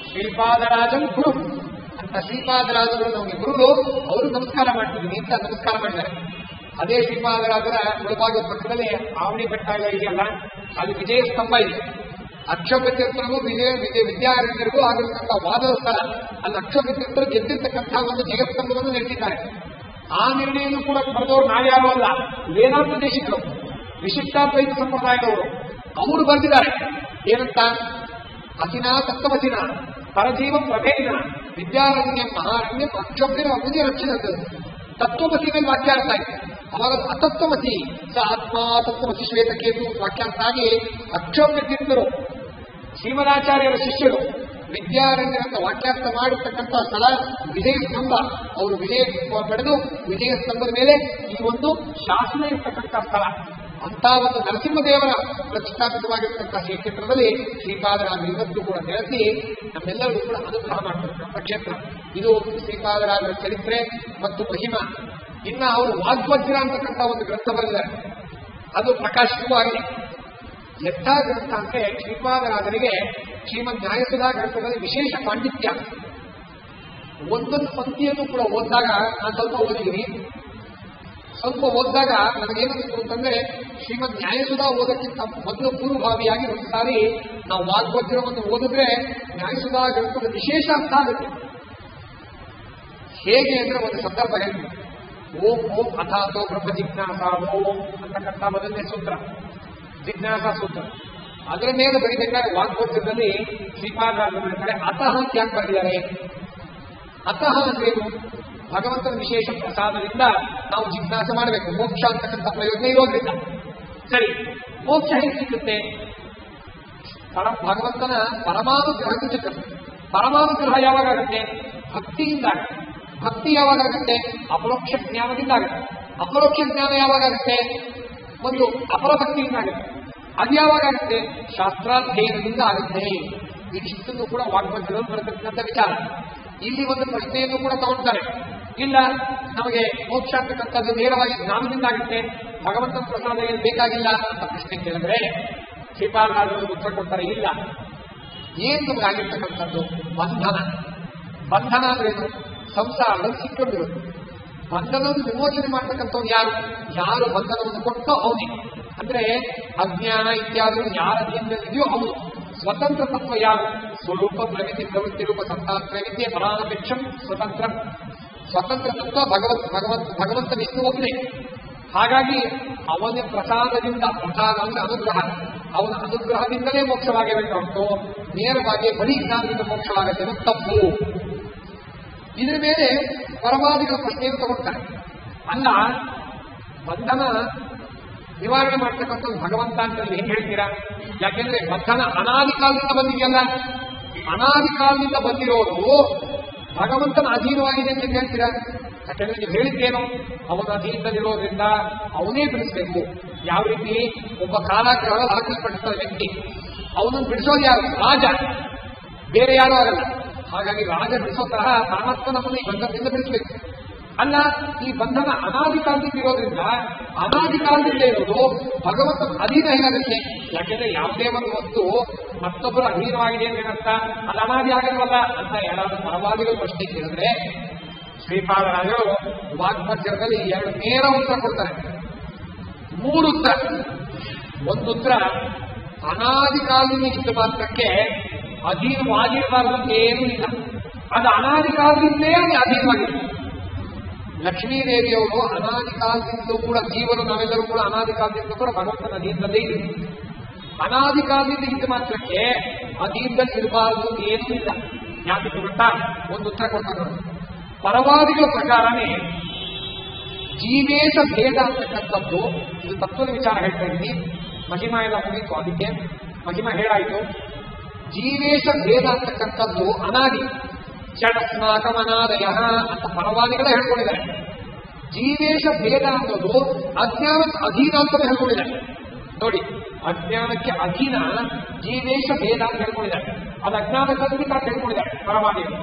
ಶ್ರೀಪಾದರಾಜನ್ ಗುರು ಅಂತ ಶ್ರೀಪಾದರಾಜರು ನಮಗೆ ಗುರುಗಳು, ಅವರು ನಮಸ್ಕಾರ ಮಾಡ್ತಿದ್ದೀನಿ ಅಂತ ನಮಸ್ಕಾರ ಮಾಡಿದ್ದಾರೆ. ಅದೇ ಶ್ರೀಪಾದರಾಜರ ಮುಳಬಾಗ ಪಕ್ಕದಲ್ಲಿ ಆವಣಿ ಬೆಟ್ಟ ಇದೆಯಲ್ಲ, ಅಲ್ಲಿ ವಿಜಯ ಸ್ತಂಭ ಇದೆ. ಅಕ್ಷೋಭ್ಯತೀರ್ಥರಿಗೂ ವಿದ್ಯಾರಣ್ಯರಿಗೂ ಆಗಿರ್ತಕ್ಕಂಥ ವಾದದ ಸ್ಥಳ. ಅಲ್ಲಿ ಅಕ್ಷೋಭ್ಯತೀರ್ಥರು ಗೆದ್ದಿರ್ತಕ್ಕಂಥ ಒಂದು ಜಗತ್ಸ್ತಂಭವನ್ನು ನಡೆಸಿದ್ದಾರೆ. ಆ ನಿರ್ಣಯನ್ನು ಕೂಡ ಬರೆದವರು ನಾವ್ಯಾರು ಅಲ್ಲ, ವೇದಾಂತ ದೇಶಿಕರು, ವಿಶಿಷ್ಟಾದ್ವೈತ ಸಂಪ್ರದಾಯದವರು. ಅವರು ಬರೆದಿದ್ದಾರೆ ಏನಂತ, ಅಸಿನ ತತ್ವಸಿನ ಪರಜೀವ ಪ್ರಭೇದಿನ ವಿದ್ಯಾರಣ್ಯ ಮಹಾರಣ್ಯ ಅಕ್ಷೋಭ್ಯ ಅಬುದಿ ರಕ್ಷಣದ ತತ್ವಮಸಿ ಮೇಲೆ ವಾಕ್ಯಾರ್ಥ ಆಯ್ತು. ಅವಾಗ ಅತತ್ವಮಸಿ ಸ ಆತ್ಮ ತತ್ವಮಸಿ ಶ್ವೇತಕೇತು ವಾಕ್ಯಾರ್ಥ ಆಗಿ ಅಕ್ಷೋಭ್ಯ ತೀರ್ಥರು ಶ್ರೀಮದಾಚಾರ್ಯರ ಶಿಷ್ಯರು ವಿದ್ಯಾರಣ್ಯರನ್ನು ವಾಕ್ಯಾರ್ಥ ಮಾಡಿರ್ತಕ್ಕಂಥ ಸ್ಥಳ ವಿಜಯ ಸ್ತಂಭ. ಅವರು ವಿಜಯ ಪಡೆದು ವಿಜಯ ಸ್ತಂಭದ ಮೇಲೆ ಈ ಒಂದು ಶಾಸನ ಇರ್ತಕ್ಕಂಥ ಸ್ಥಳ. ಅಂತ ಒಂದು ನರಸಿಂಹದೇವರ ಪ್ರತಿಷ್ಠಾಪಿತವಾಗಿರ್ತಕ್ಕಂಥ ಕ್ಷೇತ್ರದಲ್ಲಿ ಶ್ರೀಪಾದರಾಜರು ಇವತ್ತು ಕೂಡ ನೆಲೆಸಿ ನಮ್ಮೆಲ್ಲರಿಗೂ ಕೂಡ ಅನುಗ್ರಹ ಮಾಡತಕ್ಕಂಥ ಕ್ಷೇತ್ರ ಇದು. ಶ್ರೀಪಾದರಾಜರ ಚರಿತ್ರೆ ಮತ್ತು ಮಹಿಮಾ. ಇನ್ನ ಅವರು ವಾಗ್ವಜ್ರ ಅಂತಕ್ಕಂಥ ಒಂದು ಗ್ರಂಥ ಬರೆದಿದ್ದಾರೆ, ಅದು ಪ್ರಕಾಶಿತವೂ ಆಗಿದೆ. ಎಂಥ ಗ್ರಂಥ ಅಂದ್ರೆ, ಶ್ರೀಪಾದರಾಜರಿಗೆ ಶ್ರೀಮದ್ ನ್ಯಾಯಸುಧಾ ಗ್ರಂಥದಲ್ಲಿ ವಿಶೇಷ ಪಾಂಡಿತ್ಯ. ಒಂದೊಂದು ಪಂಕ್ತಿಯನ್ನು ಕೂಡ ಓದಿದಾಗ ನಾನು ಸ್ವಲ್ಪ ಓದಿದ್ದೀನಿ. ಸ್ವಲ್ಪ ಓದಿದಾಗ ನನಗೇನಿತ್ತು ಅಂತಂದ್ರೆ, ಶ್ರೀಮದ್ ನ್ಯಾಯಸುಧಾ ಓದಕ್ಕಿಂತ ಮೊದಲು ಪೂರ್ವಭಾವಿಯಾಗಿ ಒಂದು ಸಾರಿ ನಾವು ವಾಗ್ವಜ್ರವನ್ನು ಓದಿದ್ರೆ ನ್ಯಾಯಸುಧಾ ಗ್ರಂಥದ ವಿಶೇಷ ಅರ್ಥ ಆಗುತ್ತೆ. ಹೇಗೆ ಅಂದ್ರೆ, ಒಂದು ಸಂದರ್ಭ ಹೇಳ್ತೀನಿ. ಓಂ ಓಂ ಅಥಾತೋ ಬ್ರಹ್ಮ ಜಿಜ್ಞಾಸ ಓಂ ಅಂತಕ್ಕಂಥ ಮೊದಲನೇ ಸೂತ್ರ ಜಿಜ್ಞಾಸ ಸೂತ್ರ. ಅದರ ಮೇಲೆ ಬರೀಬೇಕಾದ್ರೆ ವಾಗ್ವಜ್ರದಲ್ಲಿ ಶ್ರೀಪಾದರಾಜರ ಕಡೆ ಅತಃ ಅಂತ ಯಾಕೆ ಬರೆದಿದ್ದಾರೆ? ಅತಃ ಅಂದ್ರೇನು? ಭಗವಂತನ ವಿಶೇಷ ಪ್ರಸಾದದಿಂದ ನಾವು ಜಿಜ್ಞಾಸ ಮಾಡಬೇಕು. ಮೋಕ್ಷ ಅಂತಕ್ಕಂಥ ಪ್ರಯೋಜನ ಇರೋದ್ರಿಂದ. ಸರಿ, ಮೋಕ್ಷ ಹೇಗೆ ಸಿಗುತ್ತೆ? ಭಗವಂತನ ಪರಮಾನುಗ್ರಹ ಸಿಗುತ್ತೆ. ಪರಮಾನುಗ್ರಹ ಯಾವಾಗುತ್ತೆ? ಭಕ್ತಿಯಿಂದ ಆಗುತ್ತೆ. ಭಕ್ತಿ ಯಾವಾಗುತ್ತೆ? ಅಪರೋಕ್ಷ ಜ್ಞಾನದಿಂದ ಆಗುತ್ತೆ. ಅಪರೋಕ್ಷ ಜ್ಞಾನ ಯಾವಾಗುತ್ತೆ? ಒಂದು ಅಪರಭಕ್ತಿಯಿಂದ ಆಗುತ್ತೆ. ಅದು ಯಾವಾಗುತ್ತೆ? ಶಾಸ್ತ್ರಾಧ್ಯಯನದಿಂದ ಆಗುತ್ತೆ. ಇದಿಷ್ಟನ್ನು ಕೂಡ ವಾಗ್ವಜ್ರದಲ್ಲಿ ಬರತಕ್ಕಂಥ ವಿಚಾರ. ಇಲ್ಲಿ ಒಂದು ಪ್ರಶ್ನೆಯನ್ನು ಕೂಡ ತಗೊಳ್ತಾರೆ. ಇಲ್ಲ, ನಮಗೆ ಮೋಕ್ಷ ಅಂತಕ್ಕಂಥದ್ದು ನೇರವಾಗಿ ಜ್ಞಾನದಿಂದ ಆಗುತ್ತೆ, ಭಗವಂತನ ಪ್ರಸಾದ ಏನು ಬೇಕಾಗಿಲ್ಲ ಅಂತ ಪ್ರಶ್ನೆ ಕೇಳಿದ್ರೆ ಶ್ರೀಪಾದರಾಜರು ಉತ್ತರ ಕೊಡ್ತಾರೆ, ಇಲ್ಲ, ಏನ್ ನಮ್ಗೆ ಆಗಿರ್ತಕ್ಕಂಥದ್ದು ಬಂಧನ. ಬಂಧನ ಅಂದ್ರೇನು? ಸಂಸಾರದಲ್ಲಿ ಸಿಕ್ಕೊಂಡಿರೋದು. ಬಂಧನವನ್ನು ವಿಮೋಚನೆ ಮಾಡ್ತಕ್ಕಂಥವ್ರು ಯಾರು? ಯಾರು ಬಂಧನವನ್ನು ಕೊಟ್ಟೋ ಅವನೇ. ಅಂದ್ರೆ ಅಜ್ಞಾನ ಇತ್ಯಾದಿ ಯಾರ ಅಧೀನದಲ್ಲಿದೆಯೋ ಅವನು. ಸ್ವತಂತ್ರ ತತ್ವ ಯಾರು? ಸ್ವರೂಪ ಪ್ರಗತಿ ಪ್ರವೃತ್ತಿ ರೂಪ ಸತ್ತಾತ್ರವಿದ್ಯೆ ಪರಾನಪೇಕ್ಷಂ ಸ್ವತಂತ್ರ. ಸ್ವತಂತ್ರ ತತ್ವ ಭಗವಂತ ವಿಷ್ಣು ಒಬ್ಬನೇ. ಹಾಗಾಗಿ ಅವನ ಪ್ರಸಾದದಿಂದ, ಪ್ರಸಾದ ಅಂದ್ರೆ ಅನುಗ್ರಹ, ಅವನ ಅನುಗ್ರಹದಿಂದಲೇ ಮೋಕ್ಷವಾಗಬೇಕು ಹೊರತು ನೇರವಾಗಿ ಬರೀ ಜ್ಞಾನದಿಂದ ಮೋಕ್ಷವಾಗುತ್ತೆ ತಪ್ಪು. ಇದರ ಮೇಲೆ ಪರವಾದಿಗಳ ಪ್ರಶ್ನೆಯನ್ನು ತಗೊಳ್ತಾರೆ. ಅಲ್ಲ, ಬಂಧನ ನಿವಾರಣೆ ಮಾಡ್ತಕ್ಕಂಥ ಭಗವಂತ ಅಂತ ಏನ್ ಹೇಳ್ತೀರಾ? ಯಾಕೆಂದ್ರೆ ಬಂಧನ ಅನಾದಿ ಕಾಲದಿಂದ ಬಂದಿದೆಯಲ್ಲ. ಅನಾದಿ ಕಾಲದಿಂದ ಬಂದಿರೋದು ಭಗವಂತನ ಅಧೀನವಾಗಿದೆ ಅಂತ ಹೇಳ್ತೀರಾ? ಯಾಕೆಂದ್ರೆ ನೀವು ಹೇಳಿದ್ದೇನು? ಅವನ ಅಧೀನದಲ್ಲಿರೋದ್ರಿಂದ ಅವನೇ ಬಿಡಿಸ್ಬೇಕು. ಯಾವ ರೀತಿ? ಒಬ್ಬ ಕಾರಾಗೃಹದಲ್ಲಿ ಹಾಕಲ್ಪಟ್ಟಿದ್ದ ವ್ಯಕ್ತಿ, ಅವನನ್ನು ಬಿಡಿಸೋದು ಯಾರು? ರಾಜ, ಬೇರೆ ಯಾರು ಆಗಲ್ಲ. ಹಾಗಾಗಿ ರಾಜ ಬಿಡಿಸೋ ತರಹ ಪರಮಾತ್ಮ ನಮ್ಮನ್ನು ಈ ಬಂಧನದಿಂದ ಬಿಡಿಸ್ಬೇಕು. ಅಲ್ಲ, ಈ ಬಂಧನ ಅನಾದಿ ಕಾಲದಿಂದ ಇರೋದ್ರಿಂದ ಅನಾದಿ ಕಾಲದಿಂದ ಇರೋದು ಭಗವಂತನ ಅಧೀನ ಹೇಗಾಗುತ್ತೆ? ಯಾಕೆಂದ್ರೆ ಯಾವುದೇ ಒಂದು ವಸ್ತು ಮತ್ತೊಬ್ಬರು ಅಧೀನವಾಗಿದೆ ಅಂತ ಏನರ್ಥ? ಅದು ಅನಾದಿ ಆಗಲ್ವಲ್ಲ ಅಂತ ಯಾರಾದ್ರೂ ಪರವಾದಿಗಳು ಪ್ರಶ್ನೆ ಕೇಳಿದ್ರೆ ಶ್ರೀಪಾದರಾಜರು ವಾಗ್ಮಧ್ಯದಲ್ಲಿ 2 ನೇರ ಉತ್ತರ ಕೊಡ್ತಾರೆ. 3 ಉತ್ತರ. ಒಂದು ಉತ್ತರ, ಅನಾದಿ ಕಾಲದಿಂದ ಇದ್ದ ಮಾತ್ರಕ್ಕೆ ಅಧೀನವಾಗಿರಬಾರದು ಅಂತ ಏನೂ ಇಲ್ಲ. ಅದು ಅನಾದಿ ಕಾಲದಿಂದಲೇ ಅದು ಅಧೀನವಾಗಿದೆ. ಲಕ್ಷ್ಮೀದೇವಿಯವರು ಅನಾದಿ ಕಾಲದಿಂದಲೂ ಕೂಡ, ಜೀವರು ನಾವೆಲ್ಲರೂ ಕೂಡ ಅನಾದಿ ಕಾಲದಿಂದ ಕೂಡ ಭಗವಂತನ ಅಧೀನದಲ್ಲೇ ಇದೆ. ಅನಾದಿ ಕಾಲದಿಂದ ಇದ್ದ ಮಾತ್ರಕ್ಕೆ ಅಧೀನದಲ್ಲಿ ಇರಬಾರದು ಏನೂ ಇಲ್ಲ. ಯಾಕೆ ಗೊತ್ತಾ? ಒಂದು ಉತ್ತರ ಕೊಡ್ತಾರೆ. ಪರವಾದಿಗಳ ಪ್ರಕಾರನೇ ಜೀವೇಶ ಭೇದ ಅಂತಕ್ಕಂಥದ್ದು, ಇದು ತತ್ವದ ವಿಚಾರ ಹೇಳ್ತಾ ಇದ್ದೀನಿ, ಮಹಿಮಾ ಎಲ್ಲ ಮುಗಿತು, ಅದಕ್ಕೆ ಮಹಿಮಾ ಹೇಳಾಯಿತು. ಜೀವೇಶ ಭೇದ ಅಂತಕ್ಕಂಥದ್ದು ಅನಾದಿ, ಷಡಸ್ನಾಕಮನಾದಯ ಅಂತ ಪರವಾದಿಗಳೇ ಹೇಳ್ಕೊಂಡಿದ್ದಾರೆ. ಜೀವೇಶ ಭೇದ ಅನ್ನೋದು ಅಜ್ಞಾನಕ್ಕೆ ಅಧೀನ ಅಂತ ಹೇಳ್ಕೊಂಡಿದ್ದಾರೆ. ನೋಡಿ, ಅಜ್ಞಾನಕ್ಕೆ ಅಧೀನ ಜೀವೇಶ ಭೇದ ಅಂತ ಹೇಳ್ಕೊಂಡಿದ್ದಾರೆ. ಅದು ಅಜ್ಞಾನ ಕಲ್ಪಿತ ಅಂತ ಹೇಳ್ಕೊಂಡಿದ್ದಾರೆ ಪರವಾದಿಗಳು.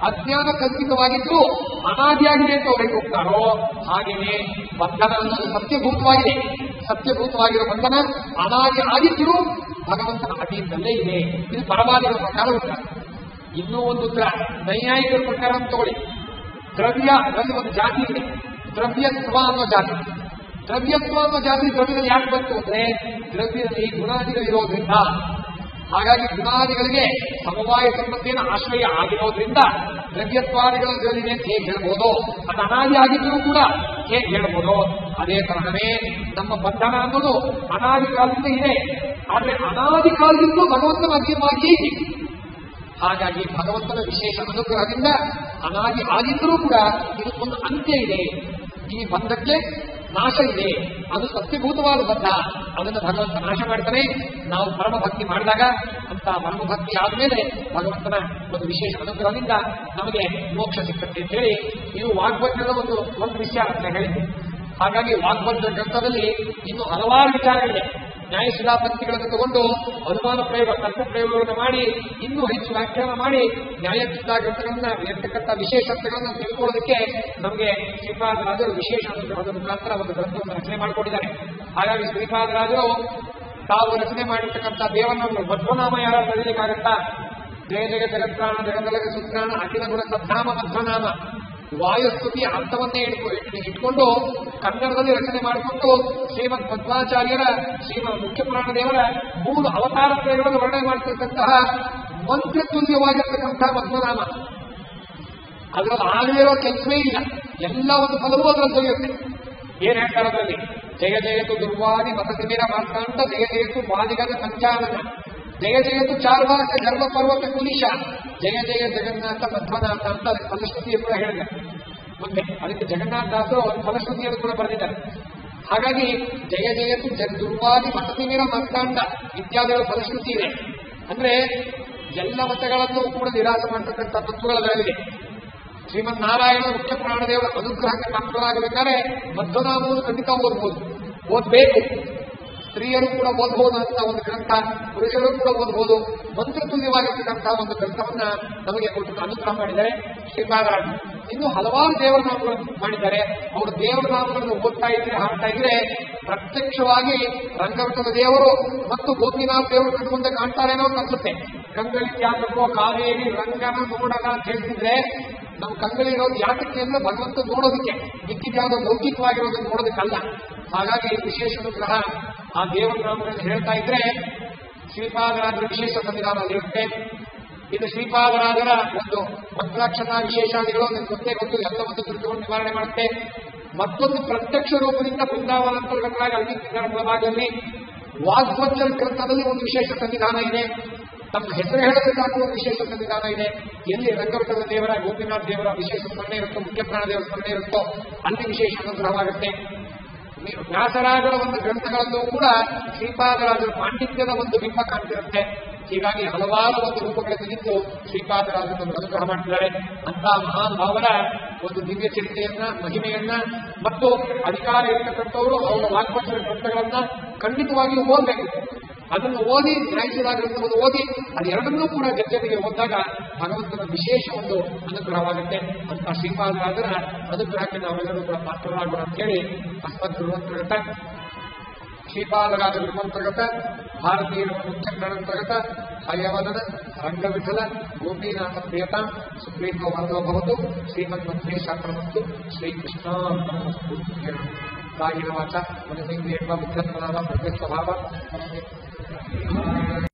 ಅಜ್ಞಾನ ಕಲ್ಪಿತವಾಗಿದ್ದು ಅನಾದಿಯಾಗಿದೆ ಅಂತ ಅವ್ರಿಗೆ ಹೋಗ್ತಾರೋ, ಹಾಗೆಯೇ ಬಂಧನ ಅನ್ನೋದು ಸತ್ಯಭೂತವಾಗಿದೆ. ಸತ್ಯಭೂತವಾಗಿರೋ ಬಂಧನ ಅನಾದಿ ಆಗಿದ್ದರೂ ಭಗವಂತನ ಅಧೀನದಲ್ಲೇ ಇದೆ. ಇದು ಪರವಾದಿಗಳ ಪ್ರಕಾರ ಉತ್ತರ. ಇನ್ನೂ ಒಂದು ಉತ್ತರ ನೈಯಾಯಿಕರ ಪ್ರಕಾರ ಅಂತ ತಗೊಳ್ಳಿ. ದ್ರವ್ಯ ಅದರಲ್ಲಿ ಒಂದು ಜಾತಿ ಇದೆ, ದ್ರವ್ಯತ್ವ ಅನ್ನೋ ಜಾತಿ. ದ್ರವ್ಯತ್ವ ಅನ್ನೋ ಜಾತಿ ದ್ರವ್ಯದಲ್ಲಿ ಯಾಕೆ ಬಂತು ಅಂದ್ರೆ, ದ್ರವ್ಯದಲ್ಲಿ ಗುಣಾದಿಗಳು ಇರೋದ್ರಿಂದ. ಹಾಗಾಗಿ ಗುಣಾದಿಗಳಿಗೆ ಸಮವಾಯ ಸಂಬಂಧಿನ ಆಶ್ರಯ ಆಗಿರೋದ್ರಿಂದ ದ್ರವ್ಯತ್ವಾದಿಗಳ ಇದರಲ್ಲಿದೆ ಅಂತ ಹೇಗೆ ಹೇಳ್ಬೋದು? ಅದು ಅನಾದಿ ಆಗಿದ್ದರೂ ಕೂಡ ಹೇಗೆ ಹೇಳ್ಬೋದು? ಅದೇ ತರಹವೇ ನಮ್ಮ ಬಂಧನ ಅನ್ನೋದು ಅನಾದಿ ಕಾಲದಿಂದ ಇದೆ. ಆದರೆ ಅನಾದಿ ಕಾಲದಿಂದ ಭಗವಂತನ ಅಧೀನವಾಗಿ ಇದೆ. ಹಾಗಾಗಿ ಭಗವಂತನ ವಿಶೇಷ ಅನುಗ್ರಹದಿಂದ ಅನಾದಿ ಆಗಿದ್ದರೂ ಕೂಡ ಇದಕ್ಕೊಂದು ಅಂತ್ಯ ಇದೆ. ಈ ಬಂಧಕ್ಕೆ ನಾಶ ಇದೆ. ಅದು ಸತ್ಯಭೂತವಾದ ಬಂಧ. ಅದನ್ನು ಭಗವಂತ ನಾಶ ಮಾಡ್ತಾನೆ. ನಾವು ಪರಮಭಕ್ತಿ ಮಾಡಿದಾಗ ಅಂತ ಪರಮಭಕ್ತಿ ಆದಮೇಲೆ ಭಗವಂತನ ಒಂದು ವಿಶೇಷ ಅನುಗ್ರಹದಿಂದ ನಮಗೆ ಮೋಕ್ಷ ಸಿಕ್ಕತ್ತೆ ಅಂತ ಹೇಳಿ ಇದು ವಾಗ್ಭದ್ರದ ಒಂದು ವಿಷಯ ಅಂತ ಹೇಳಿದ್ದೆ. ಹಾಗಾಗಿ ವಾಗ್ಭದ್ರ ಗ್ರಂಥದಲ್ಲಿ ಇನ್ನು ಹಲವಾರು ವಿಚಾರಗಳಿದೆ. ನ್ಯಾಯಶಿಲಾಪಂಕ್ತಿಗಳನ್ನು ತಗೊಂಡು ಅನುಮಾನ ಪ್ರಯೋಗ, ತರ್ಕ ಪ್ರಯೋಗಗಳನ್ನು ಮಾಡಿ ಇನ್ನೂ ಹೆಚ್ಚು ವ್ಯಾಖ್ಯಾನ ಮಾಡಿ ನ್ಯಾಯಶಿಲಾ ಗ್ರಂಥಗಳನ್ನ ಇರ್ತಕ್ಕಂಥ ವಿಶೇಷತೆಗಳನ್ನು ತಿಳ್ಕೊಳ್ಳೋದಕ್ಕೆ ನಮಗೆ ಶ್ರೀಪಾದರಾಜರು ವಿಶೇಷ ಅನುಗ್ರಹದ ಮುಖಾಂತರ ಒಂದು ಗ್ರಂಥವನ್ನು ರಚನೆ ಮಾಡಿಕೊಂಡಿದ್ದಾರೆ. ಹಾಗಾಗಿ ಶ್ರೀಪಾದರಾಜರು ತಾವು ರಚನೆ ಮಾಡಿರ್ತಕ್ಕಂಥ ದೇವರನ್ನು ಮಧ್ವನಾಮ ಯಾರು ಬರೀಲಿಕ್ಕಾಗತ್ತಾ? ಜಯ ಜಯ ಜಗತ್ರಾಣ ಜಗದಲಗ ಸುತ್ರಾಣ ಅಖಿಲ ಗುಣ ಸದ್ಧಾಮ ಮಧ್ವನಾಮ ವಾಯುಸ್ತುತಿಯ ಅರ್ಥವನ್ನೇ ಇಟ್ಕೊಂಡು ಕನ್ನಡದಲ್ಲಿ ರಚನೆ ಮಾಡಿಕೊಂಡು ಶ್ರೀಮದ್ ಮಧ್ವಾಚಾರ್ಯರ ಮುಖ್ಯ ಪುರಾಣ ದೇವರ 3 ಅವತಾರ ತ್ರಯಗಳನ್ನು ವರ್ಣನೆ ಮಾಡ್ತಿರ್ತಕ್ಕಂತಹ ಮಂತ್ರತುಲ್ಯವಾಗಿರ್ತಕ್ಕಂತಹ ಮಧ್ವನಾಮ. ಅದರಲ್ಲಿ ಆಗಲೇ ಇರೋ ಕೆಲಸವೇ ಇಲ್ಲ. ಎಲ್ಲ ಒಂದು ಫಲವೂ ಅದರಲ್ಲಿ ದೊರೆಯುತ್ತೆ. ಏನ್ ಹೇಳ್ತಾರೆ ಅದರಲ್ಲಿ? ಜಯ ಜಯತು ದುರ್ವಾದಿ ಮತಸಿಮಿರ ಮಾರ್ತಾಂಡ ಜಯ ಜಯತು ವಾದಿಗದ ಸಂಚಾಲನ ಜಯ ಜಯತು ಚಾರ್ವಾಕ ಗರ್ಭ ಪರ್ವತ ಕುಲೀಶ ಜಯ ಜಯ ಜಗನ್ನಾಥ ಮಧ್ವನಾಥ ಅಂತ ಅದಕ್ಕೆ ಫಲಶ್ರುತಿಯನ್ನು ಕೂಡ ಹೇಳಿದ್ದಾರೆ. ಮುಂದೆ ಅದಕ್ಕೆ ಜಗನ್ನಾಥದಾಸರು ಫಲಶ್ರುತಿಯನ್ನು ಕೂಡ ಬರೆದಿದ್ದಾರೆ. ಹಾಗಾಗಿ ಜಯ ಜಯತು ದುರ್ವಾದಿ ಮತಸಿಮಿರ ಮಾರ್ತಾಂಡ ಇತ್ಯಾದಿಗಳ ಫಲಶ್ರುತಿ ಇದೆ. ಅಂದ್ರೆ ಎಲ್ಲ ಮತಗಳನ್ನು ಕೂಡ ನಿರಾಸ ಮಾಡತಕ್ಕಂಥ ತತ್ವಗಳಲ್ಲಿದೆ. ಶ್ರೀಮನ್ನಾರಾಯಣ ಮುಖ್ಯ ಪ್ರಾಣದೇವರ ಅನುಗ್ರಹಕ್ಕೆ ಪಾತ್ರರಾಗಬೇಕಾದ್ರೆ ಮಧ್ವನಾಮವನ್ನು ಖಂಡಿತ ಓದಬೇಕು. ಸ್ತ್ರೀಯರು ಕೂಡ ಓದಬಹುದು ಅಂತ ಒಂದು ಗ್ರಂಥ, ಪುರುಷರು ಕೂಡ ಓದಬಹುದು. ಮಂತ್ರತುಲ್ಯವಾಗಿರ್ತಕ್ಕಂತಹ ಒಂದು ಗ್ರಂಥವನ್ನ ನಮಗೆ ಕೊಟ್ಟು ಅನುಗ್ರಹ ಮಾಡಿದ್ದಾರೆ ಶ್ರೀಪಾದರಾಜ. ಇನ್ನು ಹಲವಾರು ದೇವರ ನಾಮಗಳನ್ನು ಮಾಡಿದ್ದಾರೆ. ಅವರು ದೇವರ ನಾಮಗಳನ್ನು ಓದ್ತಾ ಇದ್ರೆ ಹಾಡ್ತಾ ಇದ್ರೆ ಪ್ರತ್ಯಕ್ಷವಾಗಿ ರಂಗವಟದ ದೇವರು ಮತ್ತು ಗೋಪಿನಾಥ ದೇವರು ಕಣ್ಣು ಮುಂದೆ ಕಾಣ್ತಾರೇನೋ ಅಂತ ಅನ್ಸುತ್ತೆ. ಕಂಗಳಿತ್ಯಾಕೋ ಕಾವೇರಿ ರಂಗನ ನೋಡೋಣ ಅಂತ ಹೇಳ್ತಿದ್ರೆ ನಮ್ಮ ಕಂಗಳಿರೋದು ಯಾತಕ್ಕೆ ಅಂದ್ರೆ ಭಗವಂತ ನೋಡೋದಕ್ಕೆ, ಮಿಕ್ಕಿದ್ಯಾವುದೋ ಲೌಕಿಕವಾಗಿರೋದನ್ನು ನೋಡೋದಕ್ಕಲ್ಲ. ಹಾಗಾಗಿ ವಿಶೇಷ ಅನುಗ್ರಹ ಆ ದೇವರ ನಾಮಗಳನ್ನು ಹೇಳ್ತಾ ಇದ್ರೆ ಶ್ರೀಪಾದರಾಜರ ವಿಶೇಷ ಸಂವಿಧಾನ ಇರುತ್ತೆ. ಇದು ಶ್ರೀಪಾದರಾಜರ ಒಂದು ಮಂತ್ರಾಕ್ಷತಾ ವಿಶೇಷಾದಿಗಳು ಗೊತ್ತೇ ಗೊತ್ತು. ಎಲ್ಲ ಒಂದು ಕೃತ್ಯವನ್ನು ನಿವಾರಣೆ ಮಾಡುತ್ತೆ. ಮತ್ತೊಂದು ಪ್ರತ್ಯಕ್ಷ ರೂಪದಿಂದ ಬೃಂದಾವನ ಅಂತರ್ಗತರಾಗಿ ಅಲ್ಲಿಂದ ಭಾಗದಲ್ಲಿ ವಾಗ್ಭದ್ರ ಗ್ರಂಥದಲ್ಲಿ ಒಂದು ವಿಶೇಷ ಸಂವಿಧಾನ ಇದೆ. ತಮ್ಮ ಹೆಸರು ಹೇಳಬೇಕಾದ ಒಂದು ವಿಶೇಷ ಸಂವಿಧಾನ ಇದೆ. ಎಲ್ಲಿ ರಂಗವಟದ ದೇವರ ಗೋಪಿನಾಥ ದೇವರ ವಿಶೇಷ ಸ್ಮರಣೆ ಇರುತ್ತೋ, ಮುಖ್ಯ ಪ್ರಾಣ ದೇವರ ಸ್ಮರಣೆ ಇರುತ್ತೋ ಅಲ್ಲಿ ವಿಶೇಷ ಅನುಗ್ರಹವಾಗುತ್ತೆ. ವ್ಯಾಸರಾಜರ ಒಂದು ಗ್ರಂಥಗಳಲ್ಲೂ ಕೂಡ ಶ್ರೀಪಾದರಾಜರ ಪಾಂಡಿತ್ಯದ ಒಂದು ಬಿಂಬ ಕಾಣ್ತಿರುತ್ತೆ. ಹೀಗಾಗಿ ಹಲವಾರು ಒಂದು ರೂಪಗಳ ತೆಗೆದು ಶ್ರೀಪಾದರಾಜರನ್ನು ಅನುಗ್ರಹ ಮಾಡ್ತಿದ್ದಾರೆ. ಅಂತ ಮಹಾನುಭಾವರ ಒಂದು ದಿವ್ಯ ಚರಿತ್ರೆಯನ್ನ, ಮಹಿಮೆಯನ್ನ ಮತ್ತು ಅಧಿಕಾರ ಇರತಕ್ಕಂಥವರು ಅವರ ವಾಗ್ಭದ್ರ ಗ್ರಂಥಗಳನ್ನ ಖಂಡಿತವಾಗಿಯೂ ಓದಬೇಕು. ಅದನ್ನು ಓದಿ ನ್ಯಾಯಶೀಲ ಗ್ರಂಥವನ್ನು ಓದಿ ಅದೆರಡನ್ನೂ ಕೂಡ ಜೊತೆಗೆ ಓದಿದಾಗ ಭಗವಂತನ ವಿಶೇಷ ಒಂದು ಅನುಗ್ರಹವಾಗುತ್ತೆ ಅಂತ ಶ್ರೀಪಾದರಾಜರ ಅನುಗ್ರಹಕ್ಕೆ ನಾವೆಲ್ಲರೂ ಕೂಡ ಪಾತ್ರರಾಗೋಣ ಅಂತ ಹೇಳಿ ಅಸ್ಮದ್ ಗುರುವಂತರ್ಗತ ಶ್ರೀಪಾದರಾಜ ಗುರುವಂತರ್ಗತ ಭಾರತೀಯ ಮುಖ್ಯಗ್ರಂಥರ್ಗತ ಹಯವದನ ರಂಗವಿಠಲ ಗೋಪೀನಾಥ ಪ್ರಿಯತಾಂ ಸುಪ್ರೀತೋ ವರದೋ ಭವತು ಶ್ರೀಮನ್ಮಂತ್ರಿ ಶಾಸ್ತ್ರಮಸ್ತು ಶ್ರೀಕೃಷ್ಣ ಕಾಯಿನ ವಾಚ ಮನಸೇಂದ್ರಿಯ ಬುದ್ಧತ್ವನಾದ ಪ್ರತ್ಯಕ್ಷ ಭಾವ